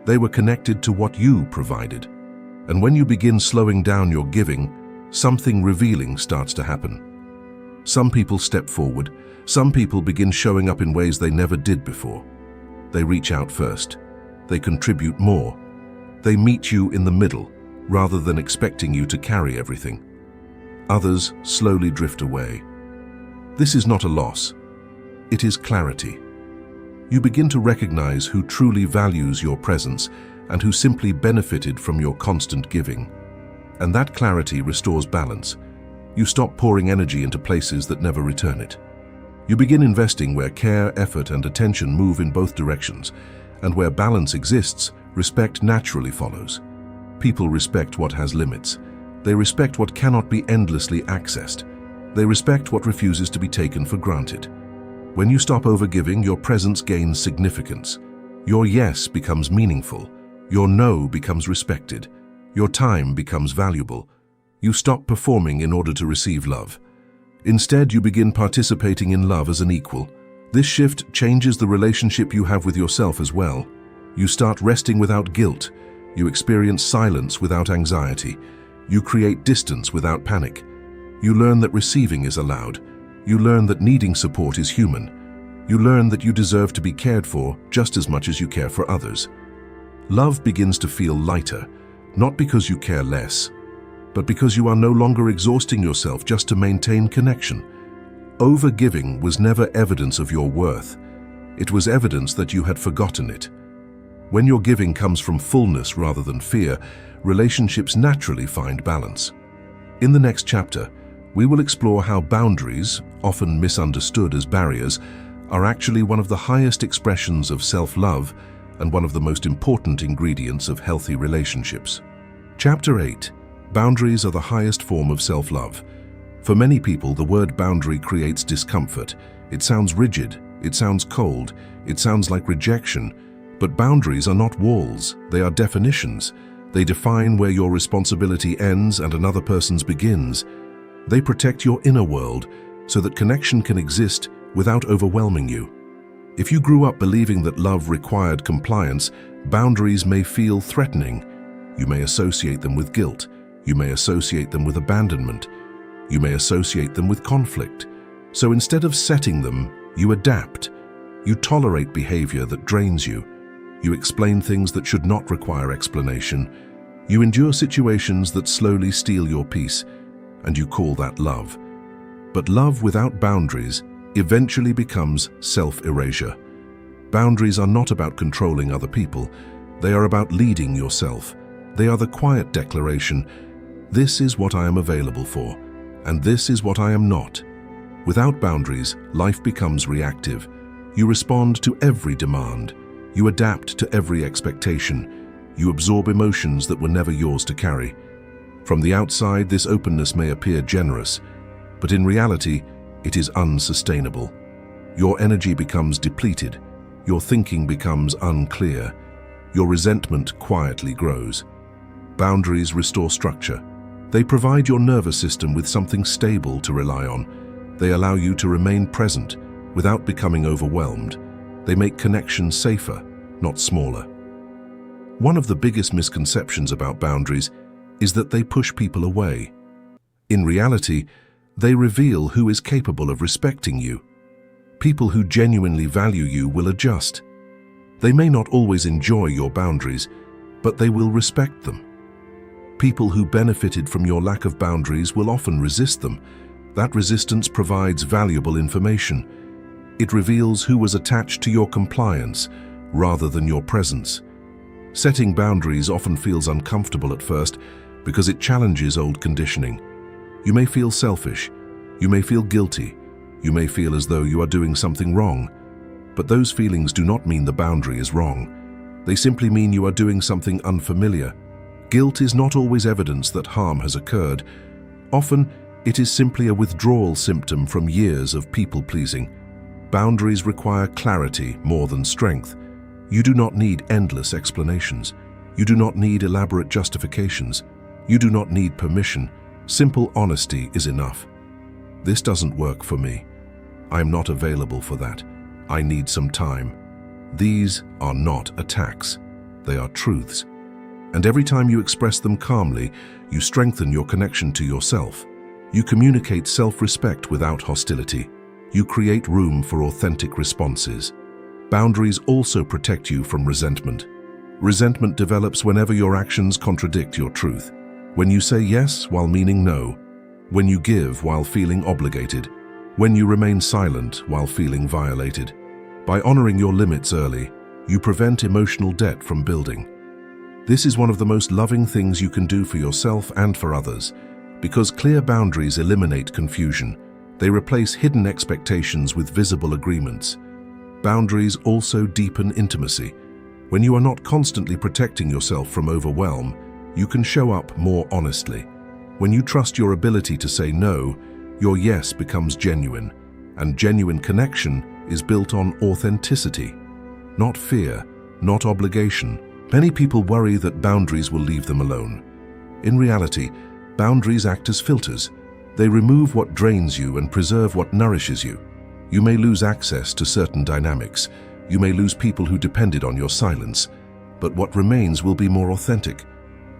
They were connected to what you provided. And when you begin slowing down your giving, something revealing starts to happen. Some people step forward. Some people begin showing up in ways they never did before. They reach out first. They contribute more. They meet you in the middle, rather than expecting you to carry everything. Others slowly drift away. This is not a loss. It is clarity. You begin to recognize who truly values your presence and who simply benefited from your constant giving. And that clarity restores balance. You stop pouring energy into places that never return it. You begin investing where care, effort, and attention move in both directions, and where balance exists, respect naturally follows. People respect what has limits. They respect what cannot be endlessly accessed. They respect what refuses to be taken for granted. When you stop overgiving, your presence gains significance. Your yes becomes meaningful. Your no becomes respected. Your time becomes valuable. You stop performing in order to receive love. Instead, you begin participating in love as an equal. This shift changes the relationship you have with yourself as well. You start resting without guilt. You experience silence without anxiety. You create distance without panic. You learn that receiving is allowed. You learn that needing support is human. You learn that you deserve to be cared for just as much as you care for others. Love begins to feel lighter, not because you care less, but because you are no longer exhausting yourself just to maintain connection. Overgiving was never evidence of your worth. It was evidence that you had forgotten it. When your giving comes from fullness rather than fear, relationships naturally find balance. In the next chapter, we will explore how boundaries, often misunderstood as barriers, are actually one of the highest expressions of self-love and one of the most important ingredients of healthy relationships. Chapter 8. Boundaries are the highest form of self-love. For many people, the word boundary creates discomfort. It sounds rigid, it sounds cold, it sounds like rejection. But boundaries are not walls, they are definitions. They define where your responsibility ends and another person's begins. They protect your inner world so that connection can exist without overwhelming you. If you grew up believing that love required compliance, boundaries may feel threatening. You may associate them with guilt. You may associate them with abandonment. You may associate them with conflict. So instead of setting them, you adapt. You tolerate behavior that drains you. You explain things that should not require explanation. You endure situations that slowly steal your peace, and you call that love. But love without boundaries eventually becomes self-erasure. Boundaries are not about controlling other people. They are about leading yourself. They are the quiet declaration, this is what I am available for, and this is what I am not. Without boundaries, life becomes reactive. You respond to every demand. You adapt to every expectation. You absorb emotions that were never yours to carry. From the outside, this openness may appear generous, but in reality, it is unsustainable. Your energy becomes depleted. Your thinking becomes unclear. Your resentment quietly grows. Boundaries restore structure. They provide your nervous system with something stable to rely on. They allow you to remain present without becoming overwhelmed. They make connections safer, not smaller. One of the biggest misconceptions about boundaries is that they push people away. In reality, they reveal who is capable of respecting you. People who genuinely value you will adjust. They may not always enjoy your boundaries, but they will respect them. People who benefited from your lack of boundaries will often resist them. That resistance provides valuable information. It reveals who was attached to your compliance rather than your presence. Setting boundaries often feels uncomfortable at first because it challenges old conditioning. You may feel selfish, you may feel guilty, you may feel as though you are doing something wrong. But those feelings do not mean the boundary is wrong. They simply mean you are doing something unfamiliar. Guilt is not always evidence that harm has occurred. Often, it is simply a withdrawal symptom from years of people-pleasing. Boundaries require clarity more than strength. You do not need endless explanations. You do not need elaborate justifications. You do not need permission. Simple honesty is enough. This doesn't work for me. I am not available for that. I need some time. These are not attacks. They are truths. And every time you express them calmly, you strengthen your connection to yourself. You communicate self-respect without hostility. You create room for authentic responses. Boundaries also protect you from resentment. Resentment develops whenever your actions contradict your truth. When you say yes while meaning no. When you give while feeling obligated. When you remain silent while feeling violated. By honoring your limits early, you prevent emotional debt from building. This is one of the most loving things you can do for yourself and for others, because clear boundaries eliminate confusion. They replace hidden expectations with visible agreements. Boundaries also deepen intimacy. When you are not constantly protecting yourself from overwhelm, you can show up more honestly. When you trust your ability to say no, your yes becomes genuine, and genuine connection is built on authenticity, not fear, not obligation. Many people worry that boundaries will leave them alone. In reality, boundaries act as filters. They remove what drains you and preserve what nourishes you. You may lose access to certain dynamics. You may lose people who depended on your silence. But what remains will be more authentic.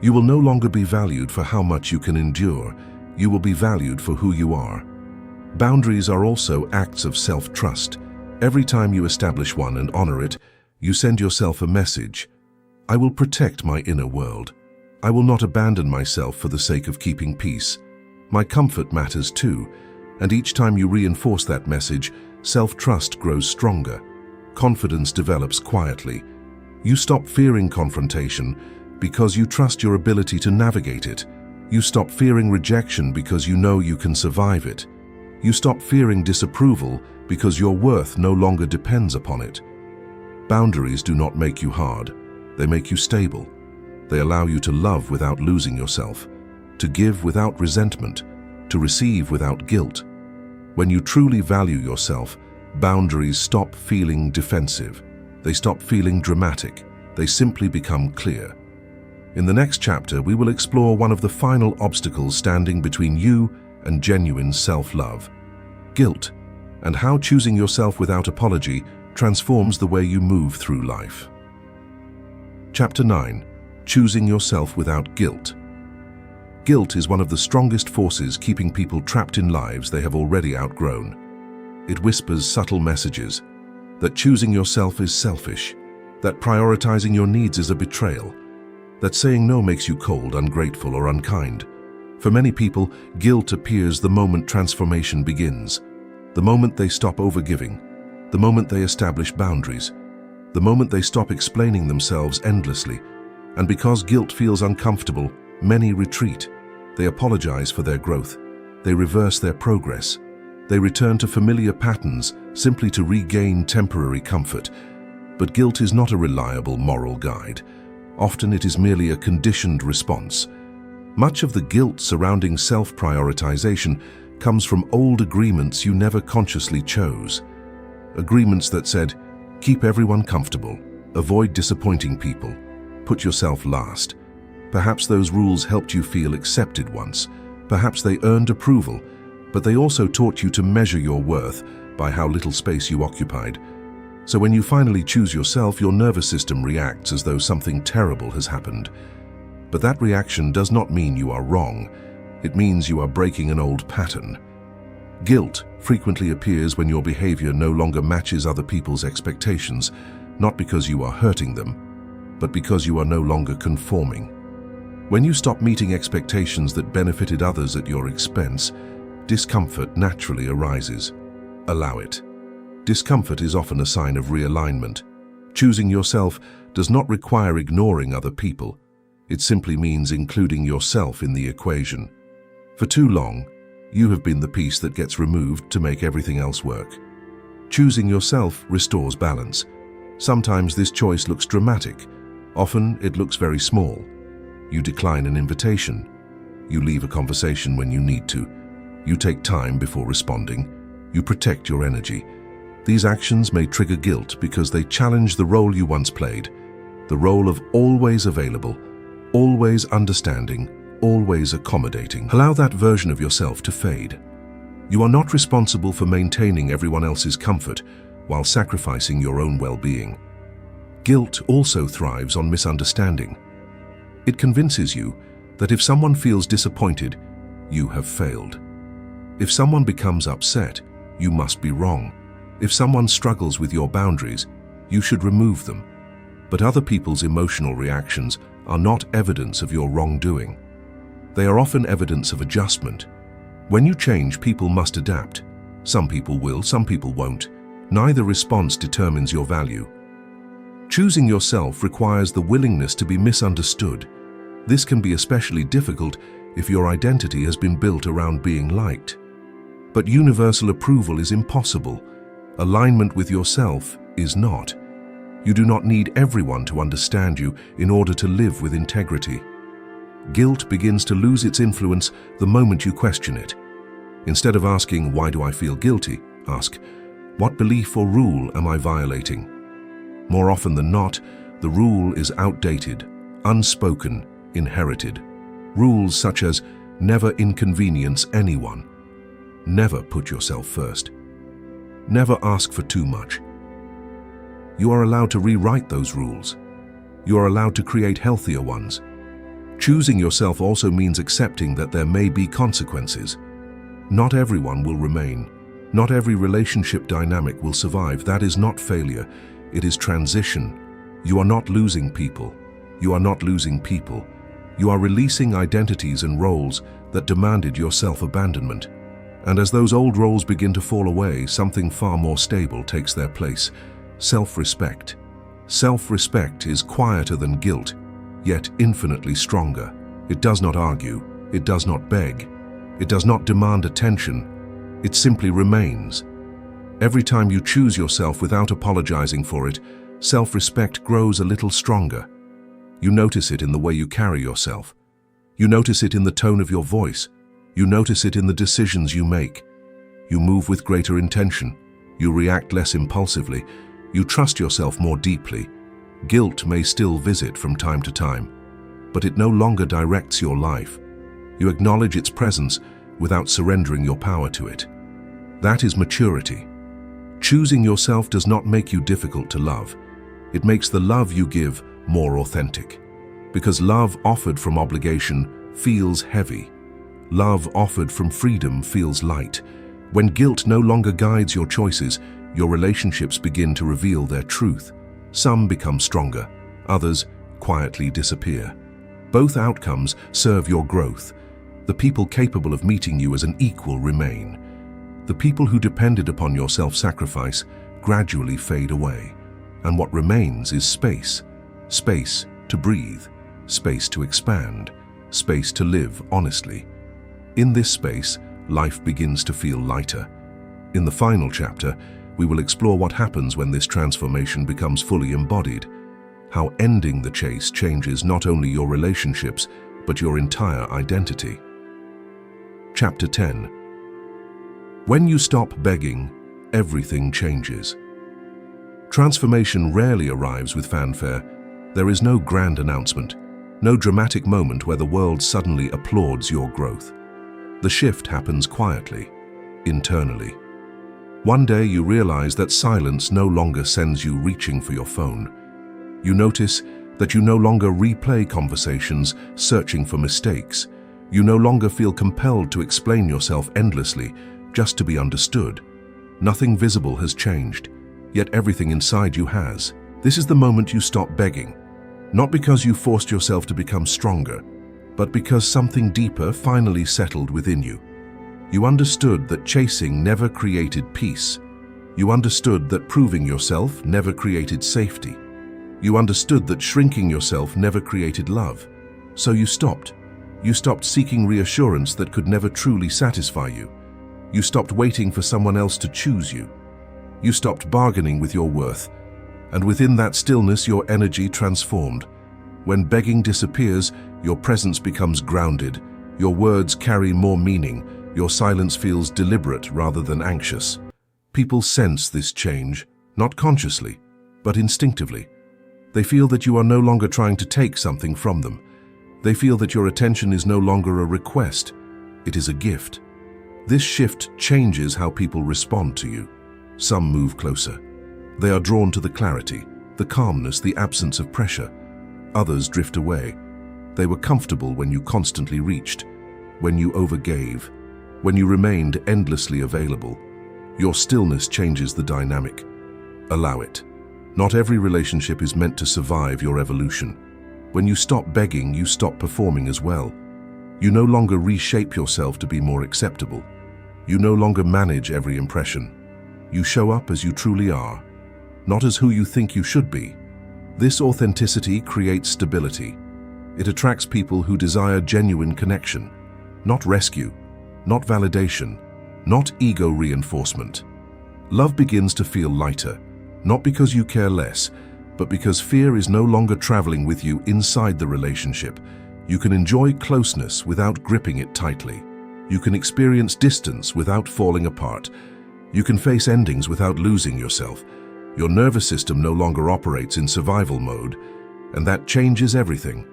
You will no longer be valued for how much you can endure. You will be valued for who you are. Boundaries are also acts of self-trust. Every time you establish one and honor it, you send yourself a message. I will protect my inner world. I will not abandon myself for the sake of keeping peace. My comfort matters too, and each time you reinforce that message, self-trust grows stronger. Confidence develops quietly. You stop fearing confrontation because you trust your ability to navigate it. You stop fearing rejection because you know you can survive it. You stop fearing disapproval because your worth no longer depends upon it. Boundaries do not make you hard. They make you stable. They allow you to love without losing yourself, to give without resentment, to receive without guilt. When you truly value yourself, boundaries stop feeling defensive. They stop feeling dramatic. They simply become clear. In the next chapter, we will explore one of the final obstacles standing between you and genuine self-love: guilt, and how choosing yourself without apology transforms the way you move through life. Chapter 9. Choosing yourself without guilt. Guilt is one of the strongest forces keeping people trapped in lives they have already outgrown. It whispers subtle messages that choosing yourself is selfish, that prioritizing your needs is a betrayal, that saying no makes you cold, ungrateful, or unkind. For many people, guilt appears the moment transformation begins, the moment they stop overgiving, the moment they establish boundaries, the moment they stop explaining themselves endlessly. And because guilt feels uncomfortable, many retreat. They apologize for their growth. They reverse their progress. They return to familiar patterns simply to regain temporary comfort. But guilt is not a reliable moral guide. Often it is merely a conditioned response. Much of the guilt surrounding self-prioritization comes from old agreements you never consciously chose. Agreements that said, keep everyone comfortable, avoid disappointing people, put yourself last. Perhaps those rules helped you feel accepted once. Perhaps they earned approval, but they also taught you to measure your worth by how little space you occupied. So when you finally choose yourself, your nervous system reacts as though something terrible has happened. But that reaction does not mean you are wrong. It means you are breaking an old pattern. Guilt frequently appears when your behavior no longer matches other people's expectations, not because you are hurting them, but because you are no longer conforming. When you stop meeting expectations that benefited others at your expense, discomfort naturally arises. Allow it. Discomfort is often a sign of realignment. Choosing yourself does not require ignoring other people. It simply means including yourself in the equation. For too long, you have been the piece that gets removed to make everything else work. Choosing yourself restores balance. Sometimes this choice looks dramatic. Often it looks very small. You decline an invitation. You leave a conversation when you need to. You take time before responding. You protect your energy. These actions may trigger guilt because they challenge the role you once played, the role of always available, always understanding, always accommodating. Allow that version of yourself to fade. You are not responsible for maintaining everyone else's comfort while sacrificing your own well-being. Guilt also thrives on misunderstanding. It convinces you that if someone feels disappointed, you have failed. If someone becomes upset, you must be wrong. If someone struggles with your boundaries, you should remove them. But other people's emotional reactions are not evidence of your wrongdoing. They are often evidence of adjustment. When you change, people must adapt. Some people will, some people won't. Neither response determines your value. Choosing yourself requires the willingness to be misunderstood. This can be especially difficult if your identity has been built around being liked. But universal approval is impossible. Alignment with yourself is not. You do not need everyone to understand you in order to live with integrity. Guilt begins to lose its influence the moment you question it. Instead of asking, "Why do I feel guilty?" ask, "What belief or rule am I violating?" More often than not, the rule is outdated, unspoken, inherited. Rules such as never inconvenience anyone, never put yourself first, never ask for too much. You are allowed to rewrite those rules. You are allowed to create healthier ones. Choosing yourself also means accepting that there may be consequences. Not everyone will remain. Not every relationship dynamic will survive. That is not failure. It is transition. You are not losing people. You are not losing people. You are releasing identities and roles that demanded your self-abandonment. And as those old roles begin to fall away, something far more stable takes their place. Self-respect. Self-respect is quieter than guilt, yet infinitely stronger. It does not argue. It does not beg. It does not demand attention. It simply remains. Every time you choose yourself without apologizing for it, self-respect grows a little stronger. You notice it in the way you carry yourself. You notice it in the tone of your voice. You notice it in the decisions you make. You move with greater intention. You react less impulsively. You trust yourself more deeply. Guilt may still visit from time to time, but it no longer directs your life. You acknowledge its presence without surrendering your power to it. That is maturity. Choosing yourself does not make you difficult to love. It makes the love you give more authentic. Because love offered from obligation feels heavy. Love offered from freedom feels light. When guilt no longer guides your choices, your relationships begin to reveal their truth. Some become stronger, others quietly disappear. Both outcomes serve your growth. The people capable of meeting you as an equal remain. The people who depended upon your self-sacrifice gradually fade away. And what remains is space. Space to breathe, space to expand, space to live honestly. In this space, life begins to feel lighter. In the final chapter, we will explore what happens when this transformation becomes fully embodied, how ending the chase changes not only your relationships, but your entire identity. Chapter 10. When you stop begging, everything changes. Transformation rarely arrives with fanfare. There is no grand announcement, no dramatic moment where the world suddenly applauds your growth. The shift happens quietly, internally. One day you realize that silence no longer sends you reaching for your phone. You notice that you no longer replay conversations searching for mistakes. You no longer feel compelled to explain yourself endlessly just to be understood. Nothing visible has changed, yet everything inside you has. This is the moment you stop begging. Not because you forced yourself to become stronger, but because something deeper finally settled within you. You understood that chasing never created peace. You understood that proving yourself never created safety. You understood that shrinking yourself never created love. So you stopped. You stopped seeking reassurance that could never truly satisfy you. You stopped waiting for someone else to choose you. You stopped bargaining with your worth. And within that stillness, your energy transformed. When begging disappears, your presence becomes grounded. Your words carry more meaning. Your silence feels deliberate rather than anxious. People sense this change, not consciously, but instinctively. They feel that you are no longer trying to take something from them. They feel that your attention is no longer a request. It is a gift. This shift changes how people respond to you. Some move closer. They are drawn to the clarity, the calmness, the absence of pressure. Others drift away. They were comfortable when you constantly reached, when you overgave, when you remained endlessly available. Your stillness changes the dynamic. Allow it. Not every relationship is meant to survive your evolution. When you stop begging, you stop performing as well. You no longer reshape yourself to be more acceptable. You no longer manage every impression. You show up as you truly are, not as who you think you should be. This authenticity creates stability. It attracts people who desire genuine connection, not rescue, not validation, not ego reinforcement. Love begins to feel lighter, not because you care less, but because fear is no longer traveling with you inside the relationship. You can enjoy closeness without gripping it tightly. You can experience distance without falling apart. You can face endings without losing yourself. Your nervous system no longer operates in survival mode, and that changes everything.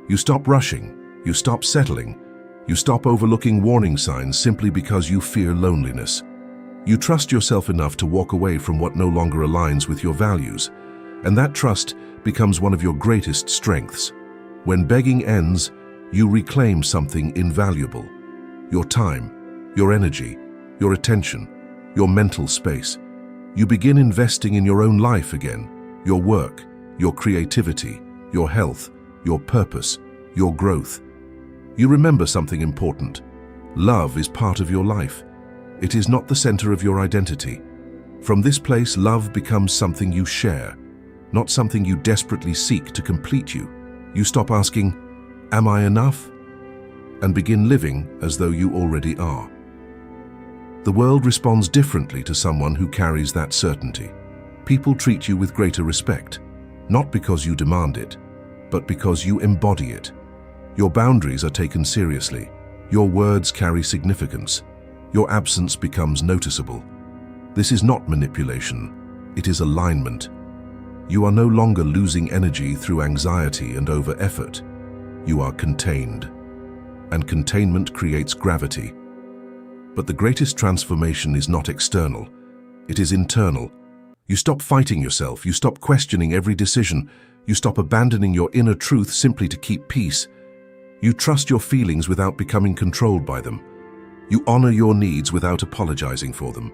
You stop rushing, you stop settling, you stop overlooking warning signs simply because you fear loneliness. You trust yourself enough to walk away from what no longer aligns with your values, and that trust becomes one of your greatest strengths. When begging ends, you reclaim something invaluable: your time, your energy, your attention. your mental space. You begin investing in your own life again, your work, your creativity, your health, your purpose, your growth. You remember something important. Love is part of your life. It is not the center of your identity. From this place, love becomes something you share, not something you desperately seek to complete you. You stop asking, "Am I enough?" and begin living as though you already are. The world responds differently to someone who carries that certainty. People treat you with greater respect, not because you demand it, but because you embody it. Your boundaries are taken seriously. Your words carry significance. Your absence becomes noticeable. This is not manipulation. It is alignment. You are no longer losing energy through anxiety and over-effort. You are contained. And containment creates gravity. But the greatest transformation is not external. It is internal. You stop fighting yourself. You stop questioning every decision. You stop abandoning your inner truth simply to keep peace. You trust your feelings without becoming controlled by them. You honor your needs without apologizing for them.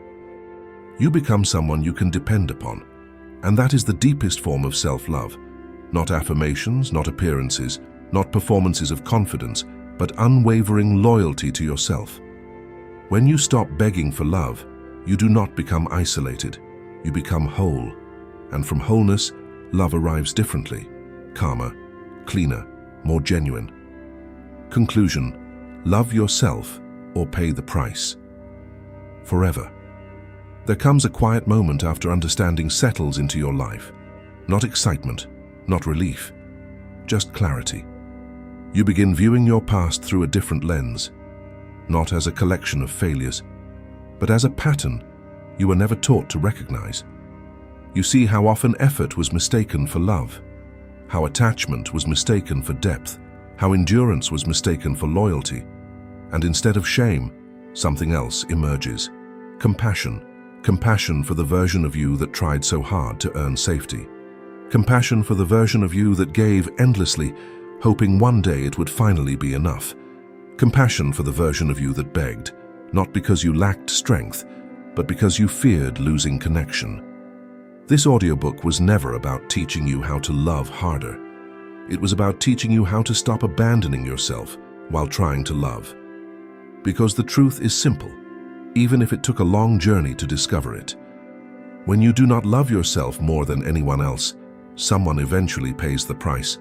You become someone you can depend upon. And that is the deepest form of self-love. Not affirmations, not appearances, not performances of confidence, but unwavering loyalty to yourself. When you stop begging for love, you do not become isolated. You become whole. And from wholeness, love arrives differently, calmer, cleaner, more genuine. Conclusion: love yourself or pay the price. Forever. There comes a quiet moment after understanding settles into your life. Not excitement, not relief, just clarity. You begin viewing your past through a different lens, not as a collection of failures, but as a pattern you were never taught to recognize. You see how often effort was mistaken for love, how attachment was mistaken for depth, how endurance was mistaken for loyalty, and instead of shame, something else emerges. Compassion. Compassion for the version of you that tried so hard to earn safety. Compassion for the version of you that gave endlessly, hoping one day it would finally be enough. Compassion for the version of you that begged, not because you lacked strength, but because you feared losing connection. This audiobook was never about teaching you how to love harder. It was about teaching you how to stop abandoning yourself while trying to love. Because the truth is simple, even if it took a long journey to discover it. When you do not love yourself more than anyone else, someone eventually pays the price.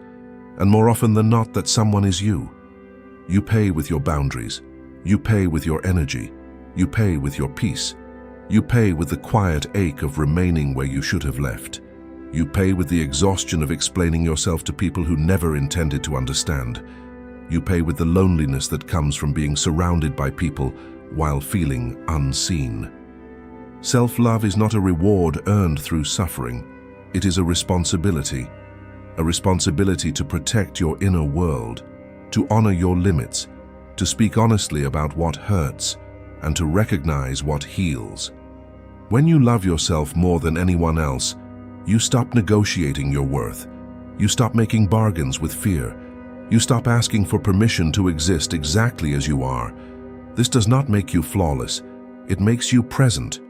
And more often than not, that someone is you. You pay with your boundaries. You pay with your energy. You pay with your peace. You pay with the quiet ache of remaining where you should have left. You pay with the exhaustion of explaining yourself to people who never intended to understand. You pay with the loneliness that comes from being surrounded by people while feeling unseen. Self-love is not a reward earned through suffering. It is a responsibility to protect your inner world, to honor your limits, to speak honestly about what hurts, and to recognize what heals. When you love yourself more than anyone else, you stop negotiating your worth. You stop making bargains with fear. You stop asking for permission to exist exactly as you are. This does not make you flawless. It makes you present.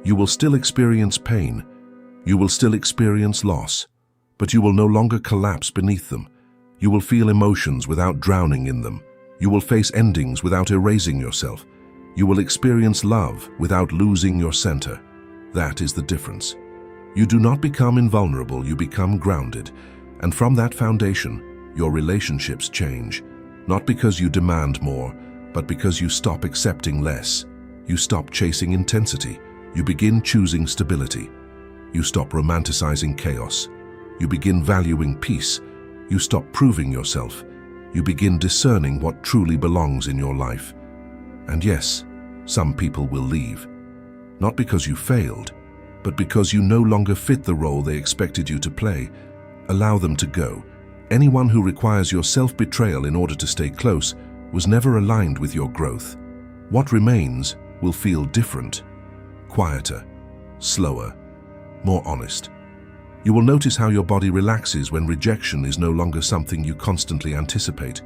You will still experience pain. You will still experience loss. But you will no longer collapse beneath them. You will feel emotions without drowning in them. You will face endings without erasing yourself. You will experience love without losing your center. That is the difference. You do not become invulnerable, you become grounded. And from that foundation, your relationships change. Not because you demand more, but because you stop accepting less. You stop chasing intensity. You begin choosing stability. You stop romanticizing chaos. You begin valuing peace. You stop proving yourself. You begin discerning what truly belongs in your life. And yes, some people will leave. Not because you failed, but because you no longer fit the role they expected you to play. Allow them to go. Anyone who requires your self-betrayal in order to stay close was never aligned with your growth. What remains will feel different, quieter, slower, more honest. You will notice how your body relaxes when rejection is no longer something you constantly anticipate.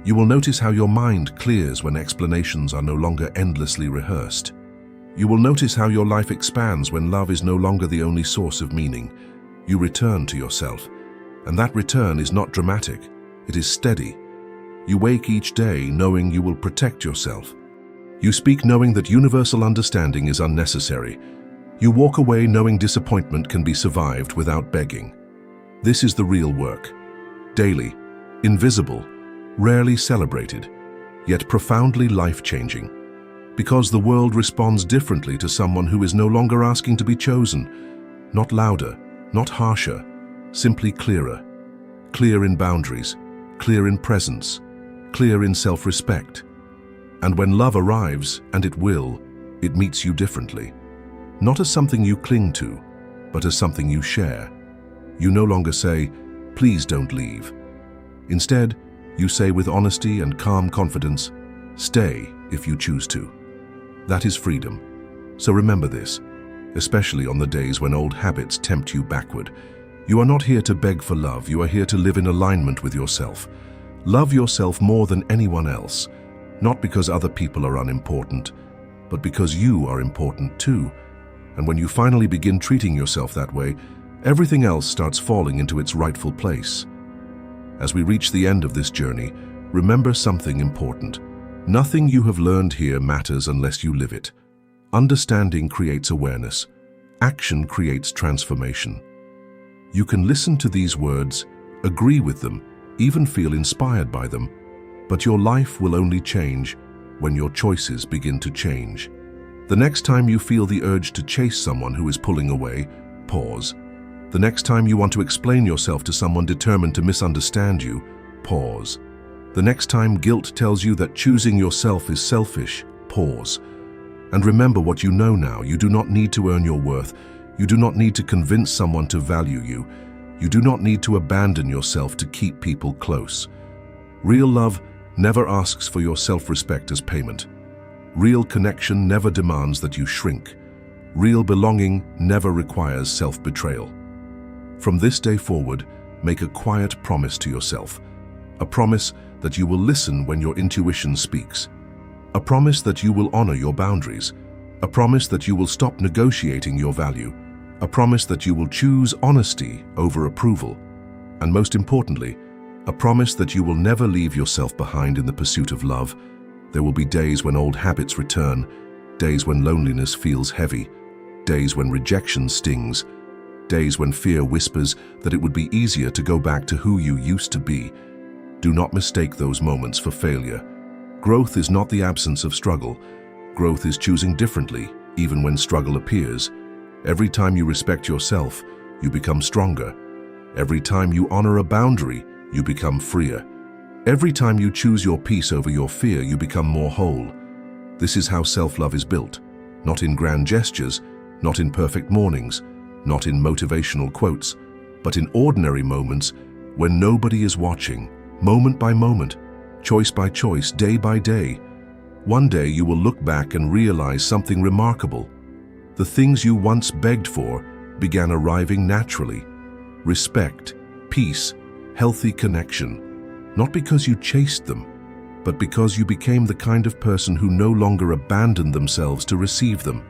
You will notice how your mind clears when explanations are no longer endlessly rehearsed. You will notice how your life expands when love is no longer the only source of meaning. You return to yourself, and that return is not dramatic, it is steady. You wake each day knowing you will protect yourself. You speak knowing that universal understanding is unnecessary. You walk away knowing disappointment can be survived without begging. This is the real work. Daily, invisible, rarely celebrated, yet profoundly life-changing. Because the world responds differently to someone who is no longer asking to be chosen. Not louder, not harsher, simply clearer. Clear in boundaries, clear in presence, clear in self-respect. And when love arrives, and it will, it meets you differently. Not as something you cling to, but as something you share. You no longer say, "Please don't leave." Instead, you say with honesty and calm confidence, "Stay if you choose to." That is freedom. So remember this, especially on the days when old habits tempt you backward. You are not here to beg for love, you are here to live in alignment with yourself. Love yourself more than anyone else, not because other people are unimportant, but because you are important too. And when you finally begin treating yourself that way, everything else starts falling into its rightful place. As we reach the end of this journey, remember something important. Nothing you have learned here matters unless you live it. Understanding creates awareness. Action creates transformation. You can listen to these words, agree with them, even feel inspired by them, but your life will only change when your choices begin to change. The next time you feel the urge to chase someone who is pulling away, pause. The next time you want to explain yourself to someone determined to misunderstand you, pause. The next time guilt tells you that choosing yourself is selfish, pause. And remember what you know now. You do not need to earn your worth. You do not need to convince someone to value you. You do not need to abandon yourself to keep people close. Real love never asks for your self-respect as payment. Real connection never demands that you shrink. Real belonging never requires self-betrayal. From this day forward, make a quiet promise to yourself. A promise that you will listen when your intuition speaks. A promise that you will honor your boundaries. A promise that you will stop negotiating your value. A promise that you will choose honesty over approval. And most importantly, a promise that you will never leave yourself behind in the pursuit of love. There will be days when old habits return, days when loneliness feels heavy, days when rejection stings, days when fear whispers that it would be easier to go back to who you used to be. Do not mistake those moments for failure. Growth is not the absence of struggle. Growth is choosing differently, even when struggle appears. Every time you respect yourself, you become stronger. Every time you honor a boundary, you become freer. Every time you choose your peace over your fear, you become more whole. This is how self-love is built, not in grand gestures, not in perfect mornings, not in motivational quotes, but in ordinary moments when nobody is watching, moment by moment, choice by choice, day by day. One day you will look back and realize something remarkable. The things you once begged for began arriving naturally. Respect, peace, healthy connection. Not because you chased them, but because you became the kind of person who no longer abandoned themselves to receive them.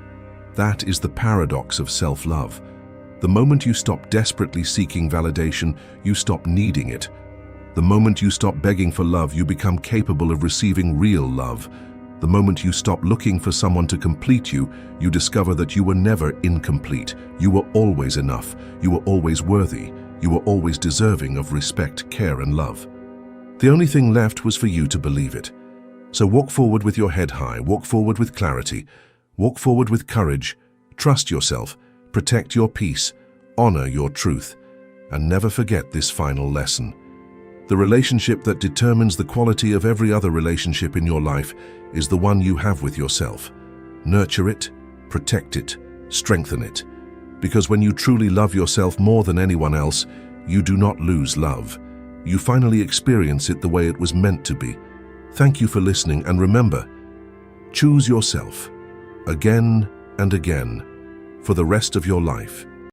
That is the paradox of self-love. The moment you stop desperately seeking validation, you stop needing it. The moment you stop begging for love, you become capable of receiving real love. The moment you stop looking for someone to complete you, you discover that you were never incomplete. You were always enough. You were always worthy. You were always deserving of respect, care, and love. The only thing left was for you to believe it. So walk forward with your head high, walk forward with clarity, walk forward with courage, trust yourself, protect your peace, honor your truth, and never forget this final lesson. The relationship that determines the quality of every other relationship in your life is the one you have with yourself. Nurture it, protect it, strengthen it. Because when you truly love yourself more than anyone else, you do not lose love. You finally experience it the way it was meant to be. Thank you for listening, and remember, choose yourself again and again for the rest of your life.